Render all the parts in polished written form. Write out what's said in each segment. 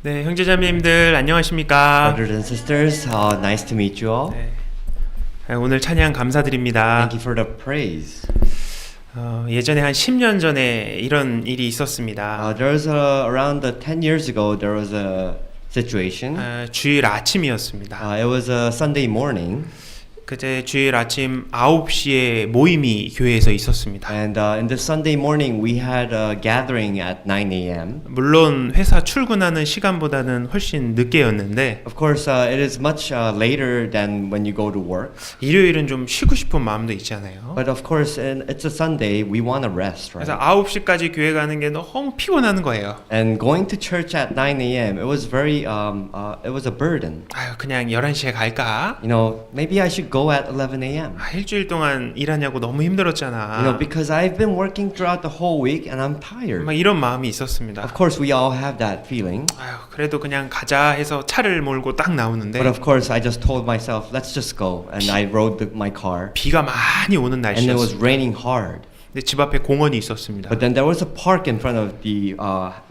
네, 형제자매님들 안녕하십니까? Brothers and sisters, nice to meet you all. 네, 오늘 찬양 감사드립니다. Thank you for the praise. 예전에 한 10년 전에 이런 일이 있었습니다. There was around 10 years ago, there was a situation. 주일 아침이었습니다. It was a Sunday morning. 그제 주일 아침 9시에 모임이 교회에서 있었습니다. And in this Sunday morning, we had a gathering at 9 a.m. 물론 회사 출근하는 시간보다는 훨씬 늦게였는데 Of course, it is much later than when you go to work. 일요일은 좀 쉬고 싶은 마음도 있잖아요. But of course, it's a Sunday, we want to rest, right? 그래서 9시까지 교회 가는 게 너무 피곤한 거예요. And going to church at 9 a.m., it was very, it was a burden. 아유, 그냥 11시에 갈까? You know, maybe I should go at 11 a.m. 일주일 동안 일하냐고 너무 힘들었잖아. You know, because I've been working throughout the whole week and I'm tired. 막 이런 마음이 있었습니다. Of course, we all have that feeling. 아유, 그래도 그냥 가자 해서 차를 몰고 딱 나오는데 But of course, I just told myself, let's just go. And I rode my car. 비가 많이 오는 And it was 날씨였어요. raining hard. 근데 집 앞에 공원이 있었습니다. But then there was a park in front of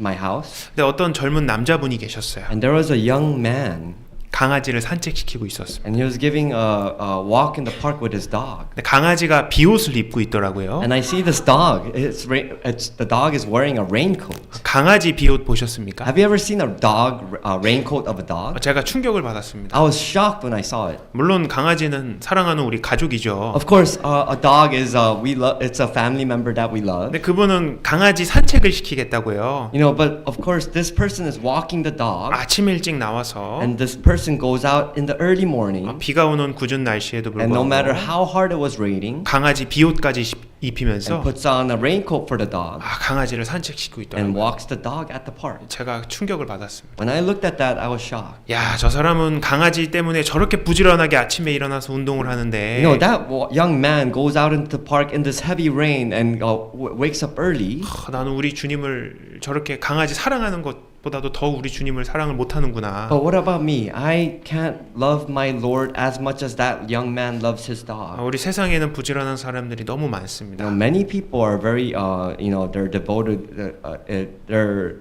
my house. 근데 어떤 젊은 남자분이 계셨어요. And there was a young man. 강아지를 산책시키고 있었어요. And he was giving a walk in the park with his dog. 근데 강아지가 비옷을 입고 있더라고요. And I see this dog. The dog is wearing a raincoat. 강아지 비옷 보셨습니까? Have you ever seen a dog, raincoat of a dog? 제가 충격을 받았습니다. I was shocked when I saw it. 물론 강아지는 사랑하는 우리 가족이죠. Of course, a dog is it's a family member that we love. 근데 그분은 강아지 산책을 시키겠다고요. You know, but of course, this person is walking the dog, 아침 일찍 나와서 and this person goes out in the early morning, 비가 오는 궂은 날씨에도 and no matter 불구하고 how hard it was raining, 강아지 비옷까지 입히면서 and puts on a raincoat for the dog, 강아지를 산책시키고 and 있더라고요. walks the dog at the park. 제가 충격을 받았습니다. When I looked at that, I was shocked. 야, 저 사람은 강아지 때문에 저렇게 부지런하게 아침에 일어나서 운동을 하는데 You know, that young man goes out into the park in this heavy rain and wakes up early. 나는 우리 주님을 저렇게 강아지 사랑하는 것보다도 더 우리 주님을 사랑을 못하는구나. But what about me? I can't love my Lord as much as that young man loves his dog. 우리 세상에는 부지런한 사람들이 너무 많습니다. You know, many people are very, they're devoted, they're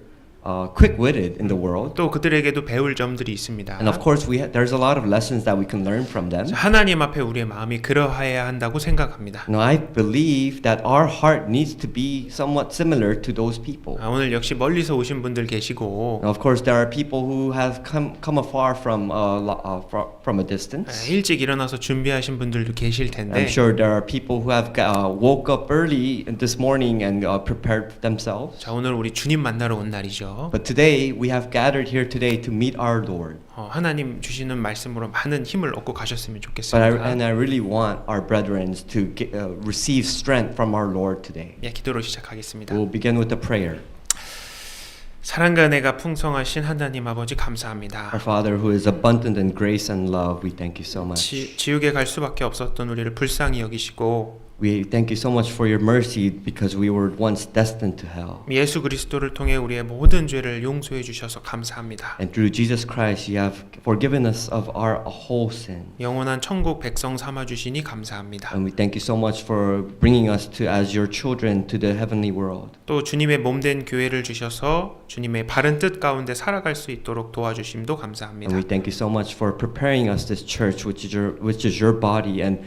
quick-witted in the world. 또 그들에게도 배울 점들이 있습니다. And of course, there's a lot of lessons that we can learn from them. 하나님 앞에 우리의 마음이 그러해야 한다고 생각합니다. You know, I believe that our heart needs to be somewhat similar to those people. 오늘 역시 멀리서 오신 분들 계시고 Now, of course, there are people who have come afar from a distance. 일찍 일어나서 준비하신 분들도 계실 텐데 I'm sure there are people who have woke up early this morning and prepared themselves. 자, 오늘 우리 주님 만나러 온 날이죠. But today, we have gathered here today to meet our Lord. 하나님 주시는 말씀으로 많은 힘을 얻고 가셨으면 But 좋겠습니다. I really want our brethren to receive strength from our Lord today. 기도로 시작하겠습니다. We'll begin with a prayer. 사랑과 은혜가 풍성하신 하나님 아버지 감사합니다. Our Father who is abundant in grace and love, we thank you so much. 지옥에 갈 수밖에 없었던 우리를 불쌍히 여기시고 We thank you so much for your mercy because we were once destined to hell. 예수 그리스도를 통해 우리의 모든 죄를 용서해 주셔서 감사합니다. And through Jesus Christ, you have forgiven us of our whole sin. 영원한 천국 백성 삼아 주시니 감사합니다. And we thank you so much for bringing us to as your children to the heavenly world. 또 주님의 몸된 교회를 주셔서 주님의 바른 뜻 가운데 살아갈 수 있도록 도와주심도 감사합니다. And we thank you so much for preparing us this church, which is your body, and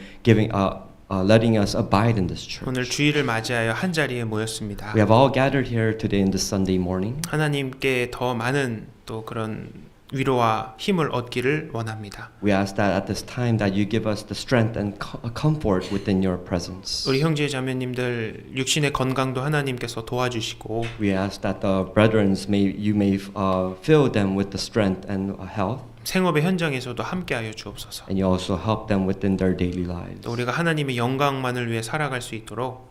letting us abide in this church. 오늘 주일을 맞이하여 한 자리에 모였습니다. We have all gathered here today in this Sunday morning. 하나님께 더 많은 또 그런 위로와 힘을 얻기를 원합니다. We ask that at this time that you give us the strength and comfort within your presence. 우리 형제 자매님들 육신의 건강도 하나님께서 도와주시고 We ask that the brethren you may fill them with the strength and health. 생업의 현장에서도 함께하여 주옵소서. And you also help them within their daily lives. 또 우리가 하나님의 영광만을 위해 살아갈 수 있도록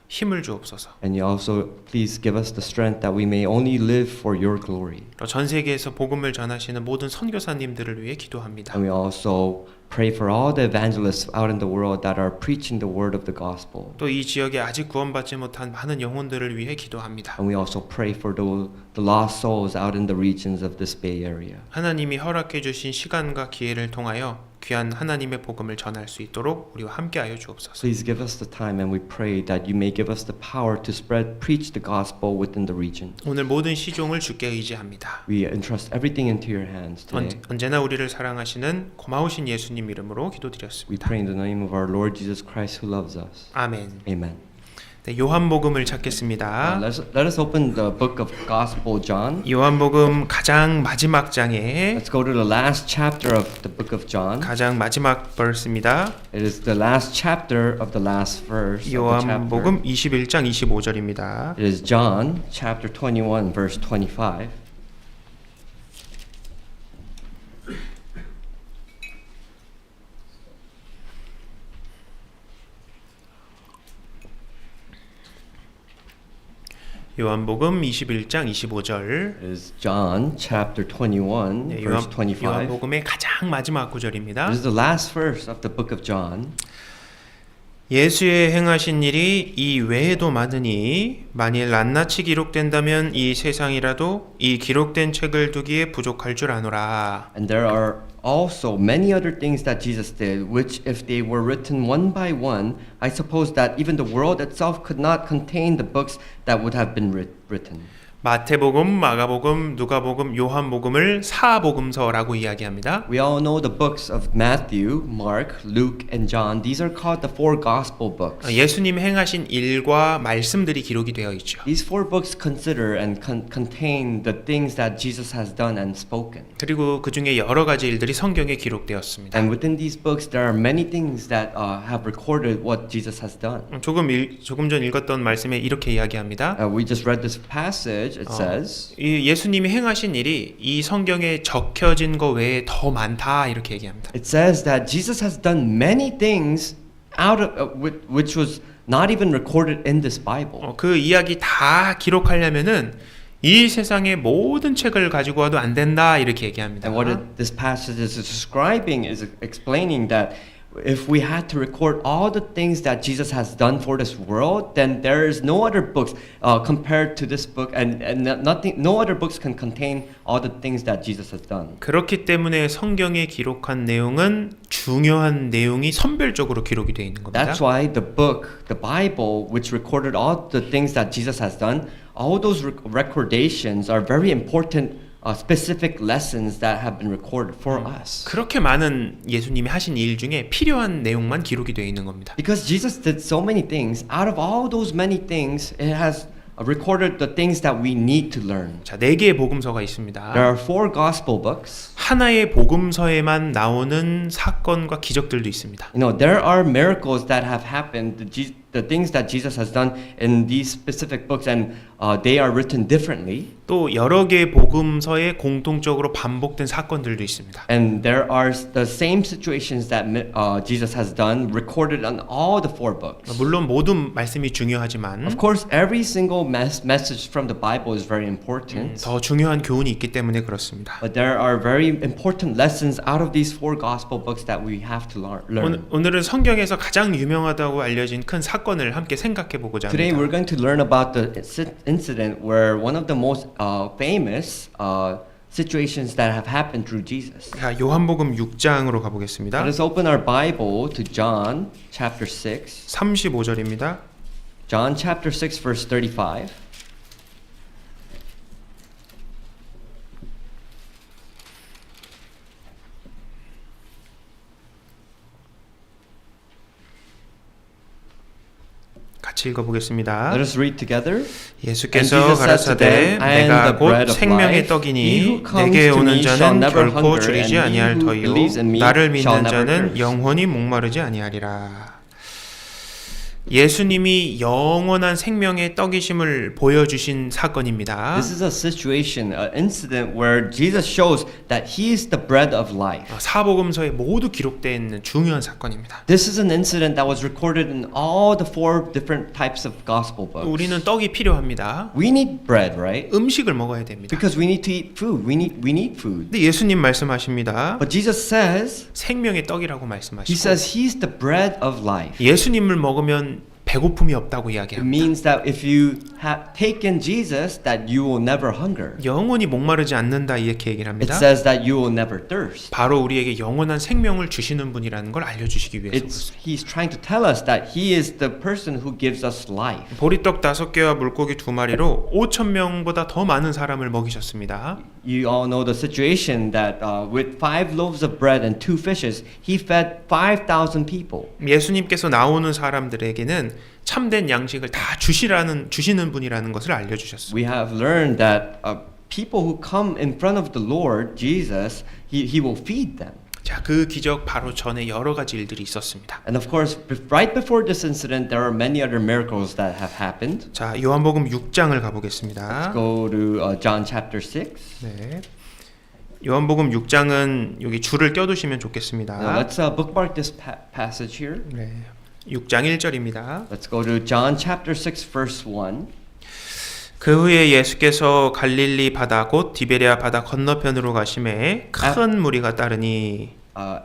힘을 주옵소서. And you also please give us the strength that we may only live for your glory. 전 세계에서 복음을 전하시는 모든 선교사님들을 위해 기도합니다. And we also pray for all the evangelists out in the world that are preaching the word of the gospel. 또 이 지역에 아직 구원받지 못한 많은 영혼들을 위해 기도합니다. And we also pray for the lost souls out in the regions of this Bay Area. 하나님이 허락해 주신 시간과 기회를 통하여 귀한 하나님의 복음을 전할 수 있도록 우리와 함께하여 주옵소서. Please give us the time, and we pray that you may give us the power to preach the gospel within the region. 오늘 모든 시종을 주께 의지합니다. We entrust everything into your hands today. 언제나 우리를 사랑하시는 고마우신 예수님 이름으로 We 기도드렸습니다. pray in the name of our Lord Jesus Christ who loves us. 아멘. Amen. 네, 요한복음을 찾겠습니다. Let us open the book of Gospel John. 요한복음 가장 마지막 장에 Let's go to the last chapter of the book of John. 가장 마지막 벌스입니다. It is the last chapter of the last verse of the chapter. 요한복음 21장 25절입니다. It is John chapter 21 verse 25. 요한복음 21장 25절. It is John chapter 21 네, verse 25. 요한복음의 가장 마지막 구절입니다. It is the last verse of the book of John. 예수의 행하신 일이 이 외에도 많으니 만일 낱낱이 기록된다면 이 세상이라도 이 기록된 책을 두기에 부족할 줄 아노라. And there are also many other things that Jesus did, which if they were written one by one, I suppose that even the world itself could not contain the books that would have been written. 마태복음, 마가복음, 누가복음, 요한복음을 사복음서라고 이야기합니다. We all know the books of Matthew, Mark, Luke, and John. These are called the four gospel books. 예수님 행하신 일과 말씀들이 기록이 되어 있죠. These four books consider and contain the things that Jesus has done and spoken. 그리고 그 중에 여러 가지 일들이 성경에 기록되었습니다. And within these books, there are many things that have recorded what Jesus has done. 조금 전 읽었던 말씀에 이렇게 이야기합니다. We just read this passage. It says, 이 예수님이 행하신 일이 이 성경에 적혀진 거 외에 더 많다 이렇게 얘기합니다. it says that Jesus has done many things out of which was not even recorded in this Bible. 그 이야기 다 기록하려면은 이 세상의 모든 책을 가지고 와도 안 된다 이렇게 얘기합니다. And what this passage is describing is explaining that if we had to record all the things that Jesus has done for this world, then there is no other books compared to this book, and no other books can contain all the things that Jesus has done. 그렇기 때문에 성경에 기록한 내용은 중요한 내용이 선별적으로 기록이 되어 있는 겁니다. That's why the Bible, which recorded all the things that Jesus has done, all those recordations are very important. Specific lessons that have been recorded for us. 그렇게 많은 예수님이 하신 일 중에 필요한 내용만 기록이 되어 있는 겁니다. Because Jesus did so many things, out of all those many things, it has recorded the things that we need to learn. 자, 4개의 복음서가 있습니다. There are four gospel books. 하나의 복음서에만 나오는 사건과 기적들도 있습니다. You know, there are miracles that have happened, the things that Jesus has done in these specific books, and they are written differently. 또 여러 개의 복음서에 공통적으로 반복된 사건들도 있습니다. And there are the same situations that Jesus has done recorded on all the four books. 물론 모든 말씀이 중요하지만 Of course, every single message from the Bible is very important. 더 중요한 교훈이 있기 때문에 그렇습니다. But there are very important lessons out of these four gospel books that we have to learn. 오늘은 성경에서 가장 유명하다고 알려진 큰 사건을 함께 생각해 보고자 Today 합니다. we're going to learn about the incident where one of the most famous situations that have happened through Jesus. 자, 요한복음 6장으로 가보겠습니다. Let us open our Bible to John chapter 6. 35절입니다. John chapter 6 verse 35. 같이 읽어보겠습니다. Let us read together. 예수께서 가라사대 내가 곧 생명의 떡이니 내게 오는 자는 결코 줄이지 아니할 터이요 나를 믿는 자는 영원히 목마르지 아니하리라. 예수님이 영원한 생명의 떡이심을 보여주신 사건입니다. This is a situation, an incident where Jesus shows that He is the bread of life. 사복음서에 모두 기록되어 있는 중요한 사건입니다. This is an incident that was recorded in all the four different types of gospel books. 우리는 떡이 필요합니다. We need bread, right? 음식을 먹어야 됩니다. Because we need to eat food. We need food. 근데 예수님 말씀하십니다. But Jesus says, 생명의 떡이라고 He 말씀하시고 says He's the bread of life. 예수님을 먹으면 배고픔이 없다고 It 이야기합니다. means that if you have taken Jesus, that you will never hunger. 영원히 목마르지 않는다 이렇게 얘기를 It 합니다. says that you will never thirst. 바로 우리에게 영원한 생명을 주시는 분이라는 걸 알려주시기 위해서 He's trying to tell us that He is the person who gives us life. 보리떡 5개와 물고기 2마리로 5,000명보다 더 많은 사람을 먹이셨습니다. You all know the situation that with 5 loaves of bread and 2 fishes, He fed 5,000 people. 예수님께서 나오는 사람들에게는 참된 양식을 다 주시는 분이라는 것을 알려주셨습니다. We have learned that people who come in front of the Lord Jesus, He will feed them. 자, 그 기적 바로 전에 여러 가지 일들이 있었습니다. And of course, right before this incident, there are many other miracles that have happened. 자, 요한복음 6장을 Let's 가보겠습니다. go to John chapter 6. 네. 요한복음 6장은 여기 줄을 껴두시면 좋겠습니다. Now let's bookmark this passage here. 네. 6장 1절입니다. Let's go to John chapter 6 verse 1. 그 후에 예수께서 갈릴리 바다 곧 디베레아 바다 건너편으로 가심에 큰 무리가 따르니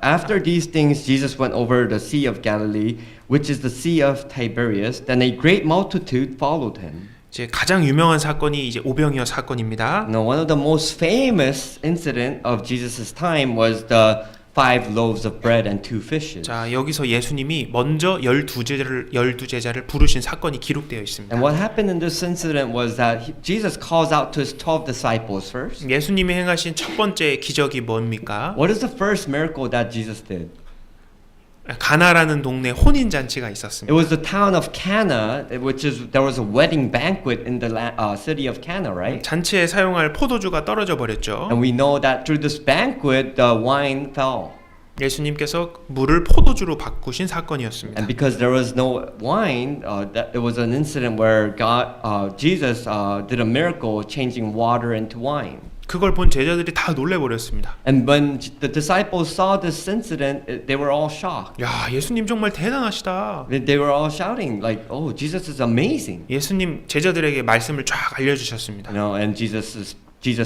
After these things, Jesus went over the Sea of Galilee, which is the Sea of Tiberias. Then a great multitude followed him. 이제 가장 유명한 사건이 이제 오병이어 사건입니다. Now, one of the most famous incident of Jesus' time was the 5 loaves of bread and 2 fishes. 자, 여기서 예수님이 먼저 12제자를 부르신 사건이 기록되어 있습니다. And what happened in this incident was that Jesus calls out to his 12 disciples first. 예수님이 행하신 첫 번째 기적이 뭡니까? What is the first miracle that Jesus did? 가나라는 동네 혼인 잔치가 It 있었습니다. was the town of Cana, which is there was a wedding banquet in the city of Cana, right? 잔치에 사용할 포도주가 떨어져 버렸죠. And we know that through this banquet, the wine fell. 예수님께서 물을 포도주로 바꾸신 사건이었습니다. And because there was no wine, that it was an incident where Jesus did a miracle changing water into wine. 그걸 본 제자들이 다 놀래버렸습니다. And when the disciples saw this incident, they were all shocked. 야, 예수님 정말 대단하시다. They were all shouting like, "Oh, Jesus is amazing!" 예수님 제자들에게 말씀을 쫙 알려주셨습니다. You know, and Jesus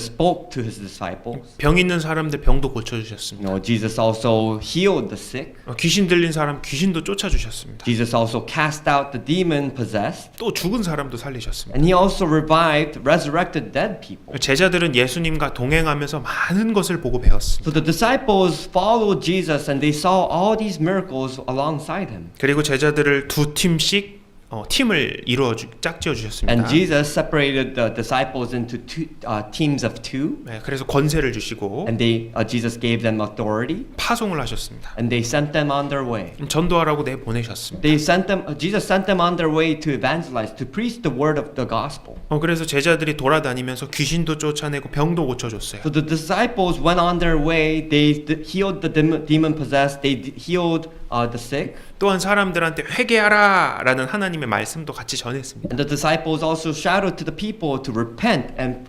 spoke to his disciples. 병 있는 사람들 병도 고쳐주셨습니다. You know, Jesus also healed the sick. 귀신 들린 사람 귀신도 쫓아주셨습니다. Jesus also cast out the demon possessed. 또 죽은 사람도 살리셨습니다. And he also resurrected dead people. 제자들은 예수님과 동행하면서 많은 것을 보고 배웠습니다. So the disciples followed Jesus and they saw all these miracles alongside him. 그리고 제자들을 두 팀씩 팀을 짝지어 주셨습니다. And Jesus separated the disciples into teams of 2. 네, 그래서 권세를 주시고 And Jesus gave them authority. 파송을 하셨습니다. And they sent them on their way. 전도하라고 내보내셨습니다. Jesus sent them on their way to evangelize, to preach the word of the gospel. 그래서 제자들이 돌아다니면서 귀신도 쫓아내고 병도 고쳐줬어요. So the disciples went on their way. They healed the demon possessed. They healed the sick. 또한 사람들한테 회개하라라는 하나님의 말씀도 같이 전했습니다. And the disciples also shouted to the people to repent and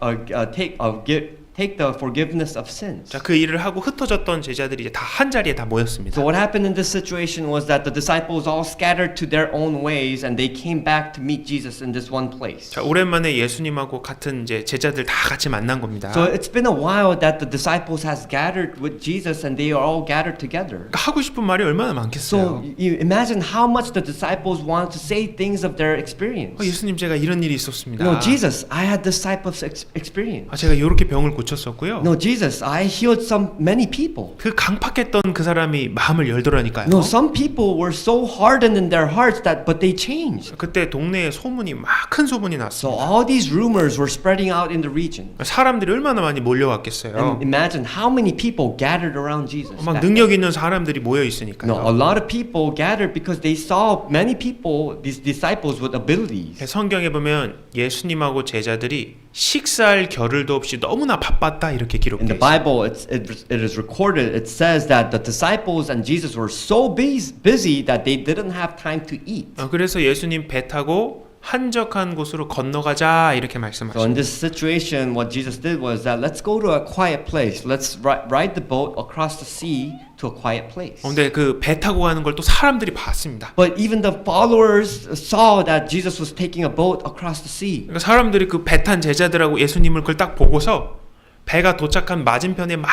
take the forgiveness of sins. 자, 그 일을 하고 흩어졌던 제자들이 이제 다 한 자리에 다 모였습니다. So what happened in this situation was that the disciples all scattered to their own ways and they came back to meet Jesus in this one place. 자, 오랜만에 예수님하고 같은 이제 제자들 다 같이 만난 겁니다. So it's been a while that the disciples has gathered with Jesus and they are all gathered together. 하고 싶은 말이 얼마나 So 많겠어요. you imagine how much the disciples want to say things of their experience. 예수님 제가 이런 일이 있었습니다. No, Jesus, I had this type of experience. 제가 이렇게 병을 고쳤었고요. No, Jesus, I healed many people. 그 강팍했던 그 사람이 마음을 열더라니까요. No, some people were so hardened in their hearts but they changed. 그때 동네에 소문이 막 큰 소문이 So 났습니다. all these rumors were spreading out in the region. 사람들이 얼마나 많이 몰려왔겠어요. And imagine how many people gathered around Jesus. 막 back 능력 then. 있는 사람들이 모여 No, a 있으니까요. lot of people gathered because they saw many people, these disciples with abilities. 성경에 보면 예수님하고 제자들이 식사할 겨를도 없이 너무나 바빴다 이렇게 In 기록되어 the 있어요. Bible, it is recorded. It says that the disciples and Jesus were so busy that they didn't have time to eat. 그래서 예수님 배 타고 한적한 곳으로 건너가자 이렇게 So in 말씀하십니다. this situation, what Jesus did was that let's go to a quiet place. Let's ride the boat across the sea to a quiet place. 근데 그 배 타고 가는 걸 또 사람들이 봤습니다. But even the followers saw that Jesus was taking a boat across the sea. 그러니까 사람들이 그 배 탄 제자들하고 예수님을 그걸 딱 보고서 배가 도착한 맞은편에 막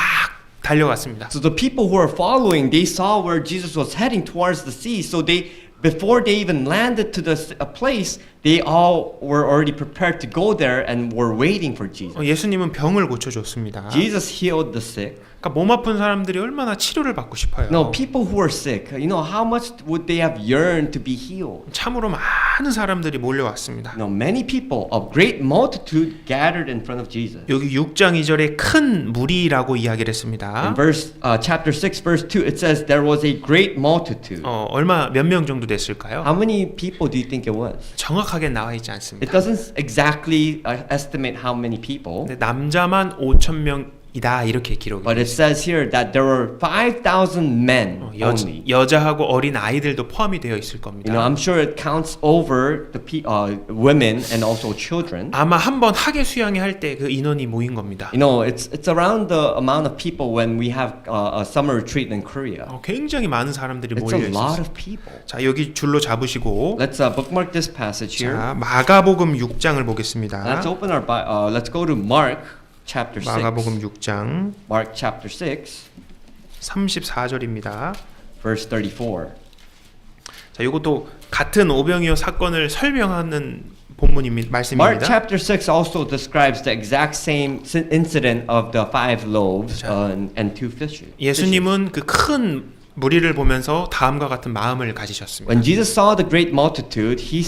달려갔습니다. So the people who were following, they saw where Jesus was heading towards the sea. So they before they even landed to a place, they all were already prepared to go there and were waiting for Jesus. 예수님은 병을 고쳐줬습니다. Jesus healed the sick. 그러니까 몸 아픈 사람들이 얼마나 치료를 받고 싶어요. No, people who are sick, how much would they have yearned to be healed? 참으로 많은 사람들이 몰려왔습니다. No, many people, a great multitude gathered in front of Jesus. 여기 6장 2절에 큰 무리라고 이야기를 In 했습니다. chapter 6, verse 2, it says there was a great multitude. 얼마 몇 명 정도 됐을까요? How many people do you think it was? 정확하게 나와 있지 It 않습니다. doesn't exactly estimate how many people, 근데 남자만 5천 명이다 이렇게 기록이 but it says here that there were 5,000 men only. 여자하고 어린 아이들도 포함이 되어 있을 겁니다. I'm sure it counts over the women and also children. 아마 한번 학예 수양회 할 때 그 인원이 모인 겁니다. It's around the amount of people when we have a summer retreat in Korea. 굉장히 많은 사람들이 It's 몰려 a lot 있었어요. of people. 자, 여기 줄로 잡으시고 Let's bookmark this passage here. 자, 마가복음 6장을 보겠습니다. Let's open our let's go to Mark chapter 6. 마가복음 6장 Mark chapter 6, 34절입니다. verse 34. 자, 이것도 같은 오병이어 사건을 설명하는 본문입니다. Mark 말씀입니다. chapter 6 also describes the exact same incident of the 5 loaves and 2 fishes. 예수님은 그 큰 무리를 보면서 다음과 같은 마음을 가지셨습니다. When Jesus saw the great multitude, he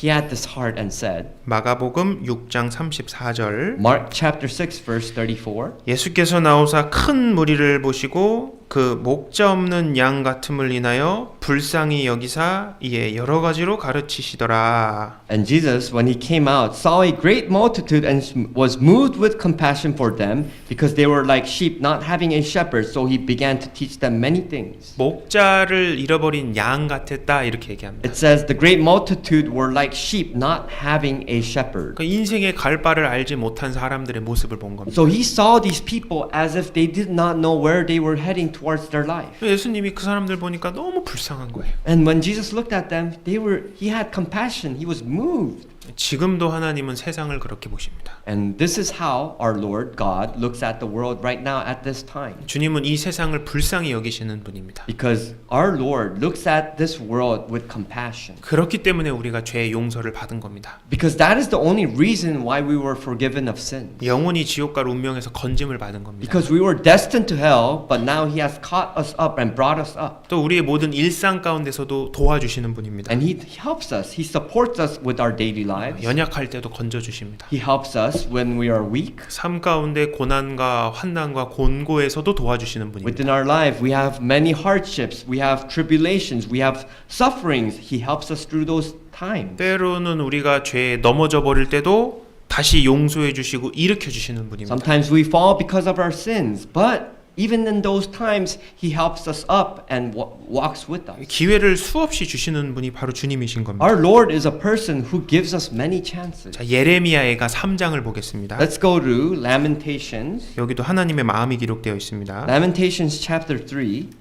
had this heart and said, 마가복음 6장 34절 Mark chapter 6 verse 34. 예수께서 나오사 큰 무리를 보시고 그 목자 없는 양 같음을 인하여 불쌍히 여기사 이에 여러 가지로 가르치시더라. And Jesus, when he came out, saw a great multitude and was moved with compassion for them because they were like sheep not having a shepherd, so he began to teach them many things. 목자를 잃어버린 양 같았다 이렇게 얘기합니다. It says the great multitude were like sheep not having a shepherd. 그 인생의 갈 바를 알지 못한 사람들의 모습을 본 겁니다. So he saw these people as if they did not know where they were heading towards their life. 예수님이 그 사람들 보니까 너무 불쌍한 거예요. And when Jesus looked at them, he had compassion. He was moved. 지금도 하나님은 세상을 그렇게 보십니다. And this is how our Lord God looks at the world right now at this time. 주님은 이 세상을 불쌍히 여기시는 분입니다. Because our Lord looks at this world with compassion. 그렇기 때문에 우리가 죄의 용서를 받은 겁니다. Because that is the only reason why we were forgiven of sin. 영원히 지옥 갈 운명에서 건짐을 받은 겁니다. Because we were destined to hell, but now He has caught us up and brought us up. 또 우리의 모든 일상 가운데서도 도와주시는 분입니다. And He helps us. He supports us with our daily lives. 연약할 때도 건져 주십니다. He helps us when we are weak. 삶 가운데 고난과 환난과 곤고에서도 도와주시는 분입니다. Within our life, we have many hardships, we have tribulations, we have sufferings. He helps us through those times. 때로는 우리가 죄에 넘어져 버릴 때도 다시 용서해 주시고 일으켜 주시는 분입니다. Sometimes we fall because of our sins, but even in those times, He helps us up and walks with us. 기회를 수없이 주시는 분이 바로 주님이신 겁니다. Our Lord is a person who gives us many chances. 자, 예레미야애가 3장을 보겠습니다. Let's go to Lamentations. 여기도 하나님의 마음이 기록되어 있습니다. Lamentations chapter 3.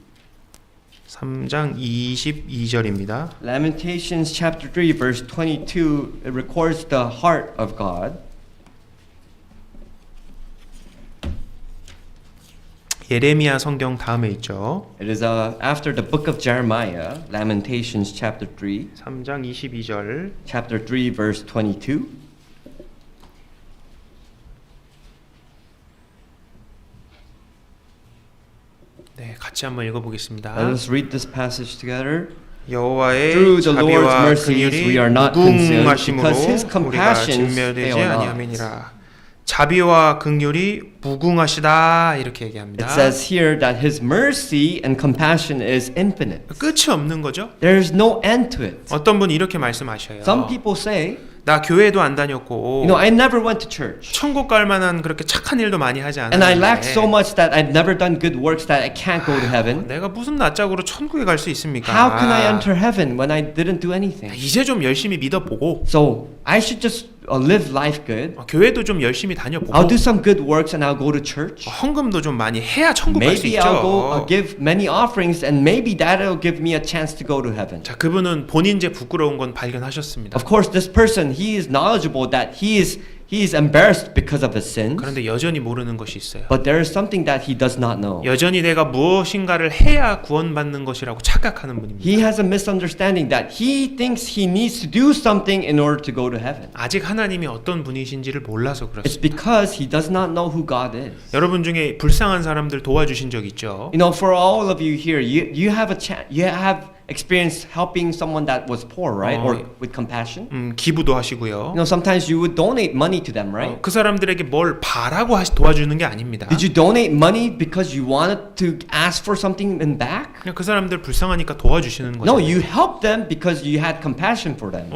3장 22절입니다. Lamentations chapter 3 verse 22 it records the heart of God. 예레미야 성경 다음에 있죠. It is after the book of Jeremiah, Lamentations chapter 3, 3장 22절. chapter 3 verse 22. 네, 같이 한번 읽어보겠습니다. Let us read this passage together. 여호와의 Through the Lord's 자비와 mercies we 긍휼이 are not consumed, 무궁하심으로 because His 우리가 compassions 진멸되지 fail not. 아니함이니라. 자비와 긍휼이 무궁하시다 이렇게 얘기합니다. It says here that His mercy and compassion is infinite. 끝이 없는 거죠. There is no end to it. 어떤 분이 이렇게 말씀하셔요. Some people say, 나 교회도 안 다녔고 I never went to church. 천국 갈 만한 그렇게 착한 일도 많이 하지 And I lack 않았는데 so much that I've never done good works that I can't go to heaven. 내가 무슨 낯짝으로 천국에 갈 수 있습니까? How can I enter heaven when I didn't do anything? 이제 좀 열심히 믿어보고 So I should just live life good. 교회도 좀 열심히 다녀보고 I'll do some good works and I'll go to church. 헌금도 좀 많이 해야 천국 갈 수 Maybe I'll 있죠. go give many offerings and maybe that'll give me a chance to go to heaven. 자, 그분은 본인 제 부끄러운 건 발견하셨습니다. Of course, this person, he is knowledgeable that he is he is embarrassed because of his sins. 그런데 여전히 모르는 것이 있어요. But there is something that he does not know. 여전히 내가 무엇인가를 해야 구원받는 것이라고 착각하는 분입니다. He has a misunderstanding that he thinks he needs to do something in order to go to heaven. 아직 하나님이 어떤 분이신지를 몰라서 It's 그렇습니다. because he does not know who God is. 여러분 중에 불쌍한 사람들 도와주신 적 있죠? You know, for all of you here, you have a you have experienced helping someone that was poor, right? Or with compassion. 기부도 하시고요. You know, sometimes you would donate money to them, right? 그 사람들에게 뭘 바라고 도와주는 게 아닙니다. Did you donate money because you wanted to ask for something in back? 그냥 그 사람들 불쌍하니까 도와주시는 거죠. No, you helped them because you had compassion for them.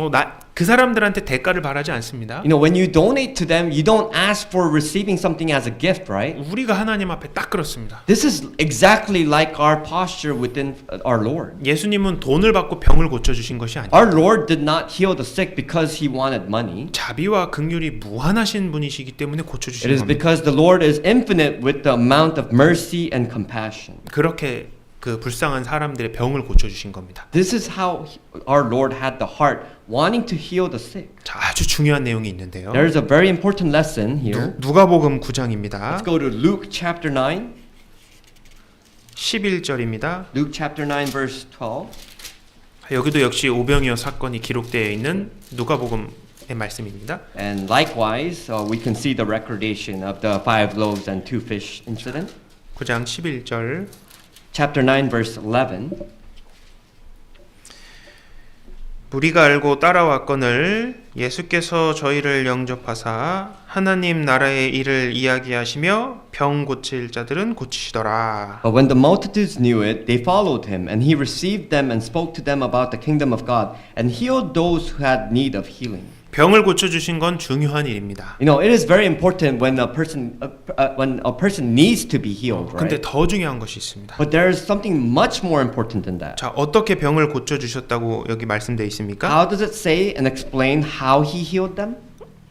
그 사람들한테 대가를 바라지 않습니다. You know, when you donate to them, you don't ask for receiving something as a gift, right? 우리가 하나님 앞에 딱 그렇습니다. This is exactly like our posture within our Lord. 예수님은 돈을 받고 병을 고쳐주신 것이 아니에요. Our Lord did not heal the sick because he wanted money. 자비와 긍휼이 무한하신 분이시기 때문에 It 고쳐주시는 is 겁니다. because the Lord is infinite with the amount of mercy and compassion. 그렇게 그 불쌍한 사람들의 병을 고쳐주신 겁니다. This is how our Lord had the heart wanting to heal the sick. 자, 아주 중요한 내용이 있는데요. There is a very important lesson here. 누가복음 9장입니다. Let's go to Luke chapter 9. 11절입니다. Luke chapter 9 verse 12. 여기도 역시 오병이어 사건이 기록되어 있는 누가복음의 말씀입니다. And likewise, we can see the recordation of the 5 loaves and 2 fish incident. 9장 11절 Chapter 9 verse 11. 무리가 알고 따라왔거늘 예수께서 저희를 영접하사 하나님 나라의 일을 이야기하시며 병 고칠 자들은 고치시더라. But when the multitudes knew it, they followed him, and he received them and spoke to them about the kingdom of God, and healed those who had need of healing. 병을 고쳐주신 건 중요한 일입니다. You know, it is very important when a person needs to be healed, 근데 right? 더 중요한 것이 있습니다. But there is something much more important than that. 자, 어떻게 병을 고쳐주셨다고 여기 말씀되어 있습니까? How does it say and explain how he healed them?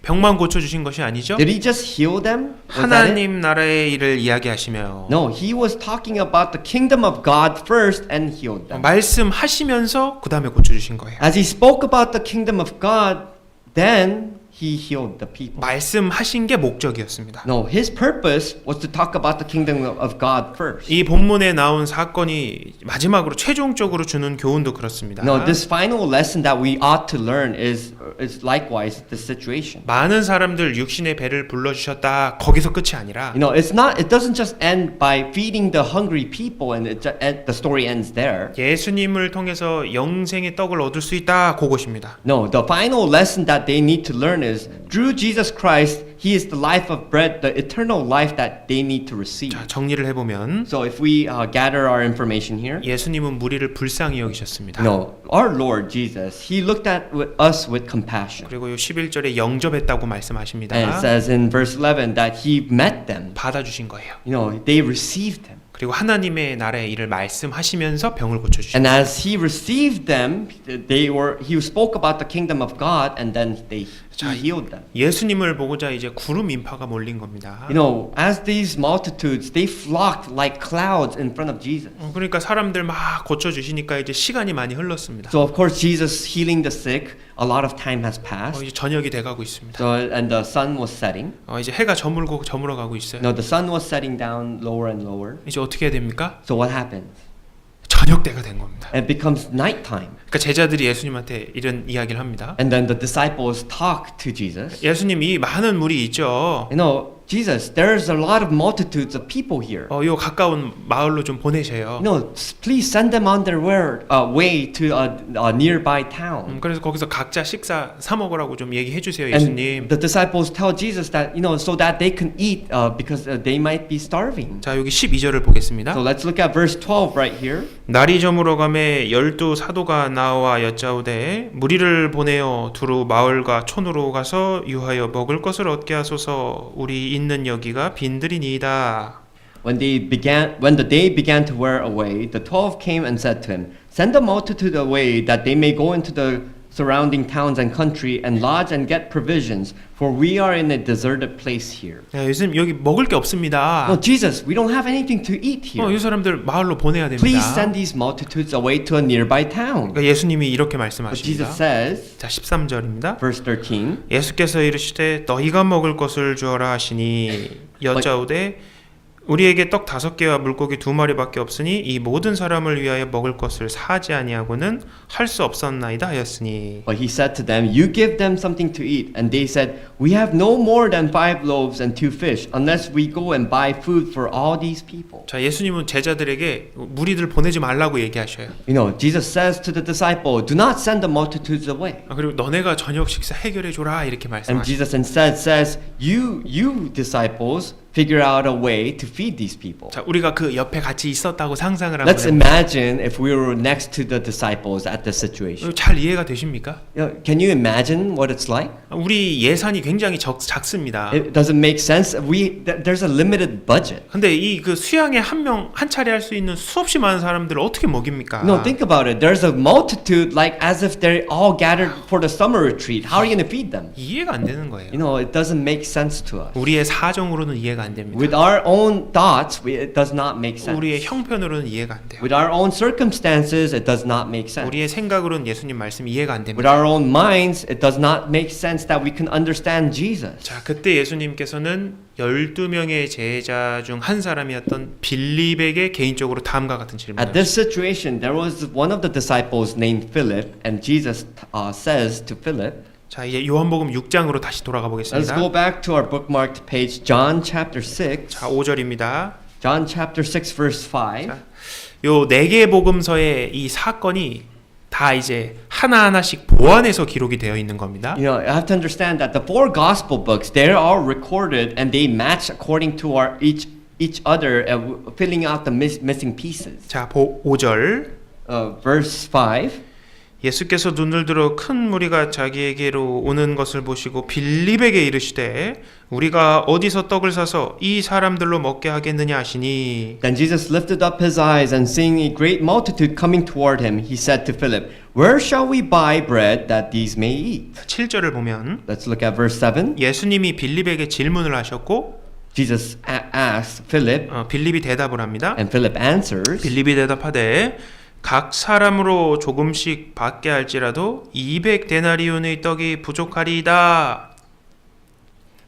병만 고쳐주신 것이 아니죠? Did he just heal them? Was that it? 하나님 나라의 일을 이야기하시며 No, he was talking about the kingdom of God first and healed them. 말씀하시면서 그 다음에 고쳐주신 거예요. As he spoke about the kingdom of God, then he healed the people. 말씀하신 게 목적이었습니다. No, his purpose was to talk about the kingdom of God first. 이 본문에 나온 사건이 마지막으로 최종적으로 주는 교훈도 그렇습니다. No, this final lesson that we ought to learn is likewise the situation. 많은 사람들 육신의 배를 불러주셨다. 거기서 끝이 아니라 You know, it doesn't just end by feeding the hungry people and the story ends there. 예수님을 통해서 영생의 떡을 얻을 수 있다. 그것입니다. No, the final lesson that they need to learn is through Jesus Christ, He is the life of bread, the eternal life that they need to receive. 자, 정리를 해보면 So if we gather our information here, 예수님은 무리를 불쌍히 여기셨습니다. no, our Lord Jesus, He looked at us with compassion. 그리고 11절에 영접했다고 And it 말씀하십니다. says in verse 11 that He met them. 받아주신 거예요. You know, they received Him. 그리고 하나님의 나라의 일을 말씀하시면서 병을 고쳐주신 And 거예요. as He received them, He spoke about the kingdom of God, and then He healed them. 예수님을 보고자 이제 구름 인파가 몰린 겁니다. You know, as these multitudes, they flocked like clouds in front of Jesus. 그러니까 사람들 막 고쳐주시니까 이제 시간이 많이 흘렀습니다. So of course, Jesus healing the sick, a lot of time has passed. 이제 저녁이 돼가고 있습니다. So and the sun was setting. 이제 해가 저물어가고 있어요. No, the sun was setting down lower and lower. 이제 어떻게 해야 됩니까? So what happens? 저녁 때가 된 겁니다. It becomes nighttime. 그러니까 제자들이 예수님한테 이런 이야기를 합니다. And then the disciples talk to Jesus. 예수님 이 많은 물이 있죠. You know, Jesus, there's a lot of multitudes of people here. 요 가까운 마을로 좀 보내세요. No, please send them on their way to a nearby town. 그래서 거기서 각자 식사 사 먹으라고 좀 얘기해 주세요, 예수님. And the disciples tell Jesus that, you know, so that they can eat because they might be starving. 자, 여기 12절을 보겠습니다. So let's look at verse 12 right here. 날이 저물어가매 12 사도가 나와 여짜오되 무리를 보내어 두루 마을과 촌으로 가서 유하여 먹을 것을 얻게 하소서. 우리 있는 여기가 빈들이니이다. When the day began to wear away, the 12 came and said to him, "Send the multitude away, that they may go into the surrounding towns and country and lodge and get provisions, for we are in a deserted place here. 야, 요즘 여기 먹을 게 없습니다. No, Jesus, we don't have anything to eat here. 이 사람들 마을로 보내야 됩니다. Please send these multitudes away to a nearby town. 그러니까 예수님이 이렇게 But Jesus 말씀하십니다. says, 자, 13절입니다. verse 13, 예수께서 이르시되 너희가 먹을 것을 주어라 하시니 여짜오되 우리에게 떡 5개와 물고기 2마리밖에 없으니 이 모든 사람을 위하여 먹을 것을 사지 아니하고는 할 수 없었나이다 하였으니. but he said to them, You give them something to eat. And they said, We have no more than 5 loaves and 2 fish, unless we go and buy food for all these people. 자, 예수님은 제자들에게 무리들 보내지 말라고 얘기하셔요. You know, Jesus says to the disciple, Do not send the multitudes away. 그리고 너네가 저녁 식사 해결해 줘라 이렇게 And 말씀하셔요. Jesus instead says, You disciples, figure out a way to feed these people. 자, 우리가 그 옆에 같이 있었다고 상상을 Let's 하면 imagine if we were next to the disciples at this situation. 잘 이해가 되십니까? Can you imagine what it's like? 우리 예산이 굉장히 작습니다. It doesn't make sense. There's a limited budget. 근데 이 그 수양에 한 차례 할 수 있는 수없이 많은 사람들을 어떻게 먹입니까? No, think about it. There's a multitude like as if they're all gathered for the summer retreat. How are you going to feed them? 이해가 안 되는 거예요. You know, it doesn't make sense to us. 우리의 사정으로는 이해가 안 됩니다. With our own thoughts, it does not make sense. 우리의 형편으로는 이해가 안 돼요. With our own circumstances, it does not make sense. 우리의 생각으로는 예수님 말씀이 이해가 안 With 됩니다. our own minds, it does not make sense that we can understand Jesus. 자, 그때 예수님께서는 12명의 제자 중 한 사람이었던 빌립에게 개인적으로 다음과 같은 질문을 At this situation, there was one of the disciples named Philip, and Jesus says to Philip, 자, 이제 요한복음 6장으로 다시 돌아가 let's 보겠습니다. go back to our bookmarked page, John chapter 6. 자, 5절입니다. John chapter 6 verse 5. 자, 요 4개 복음서의 이 사건이 다 이제 하나하나씩 보완해서 기록이 되어 있는 겁니다. You know, I have to understand that the 4 gospel books, they are all recorded and they match according to our each other, filling out the missing pieces. 자, 5절. Verse 5. 예수께서 눈을 들어 큰 무리가 자기에게로 오는 것을 보시고 빌립에게 이르시되 우리가 어디서 떡을 사서 이 사람들로 먹게 하겠느냐 하시니. Then Jesus lifted up his eyes and seeing a great multitude coming toward him, he said to Philip, Where shall we buy bread that these may eat? 7절을 보면 Let's look at verse 7. 예수님이 빌립에게 질문을 하셨고 Jesus asked Philip, 빌립이 대답을 합니다. and Philip answers, 빌립이 대답하되 각 사람으로 조금씩 받게 할지라도 200데나리온의 떡이 부족하리이다.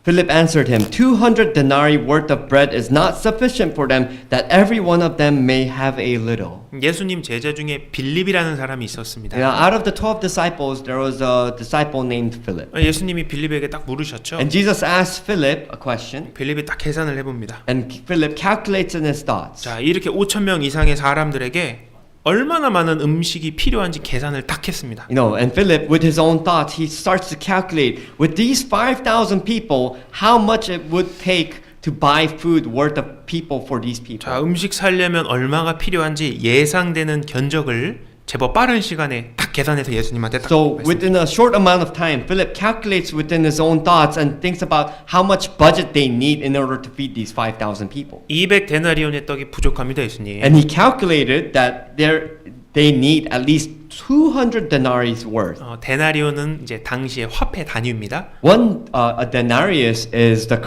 Philip answered him, 200 denarii worth of bread is not sufficient for them, that every one of them may have a little. 예수님 제자 중에 빌립이라는 사람이 있었습니다. Now, out of the 12 disciples, there was a disciple named Philip. 예수님이 빌립에게 딱 물으셨죠. And Jesus asked Philip a question, 빌립이 딱 계산을 해봅니다. and Philip calculates in his thoughts. 자, 이렇게 5,000명 이상의 사람들에게 얼마나 많은 음식이 필요한지 계산을 딱 했습니다. You know, and Philip, with his own thoughts, he starts to calculate, with these 5,000 people, how much it would take to buy food worth of people for these people. 자, 음식 살려면 얼마가 필요한지 예상되는 견적을 제법 빠른 시간에 딱 계산해서 예수님한테 딱 So 말씀드렸습니다. within a short amount of time, Philip calculates within his own thoughts and thinks about how much budget they need in order to feed these 5,000 people. 200데나리온의 떡이 부족합니다, 예수님. And he calculated that they need at least 200 denarii worth. 데나리온은 이제 당시의 화폐 단위입니다. A denarius is the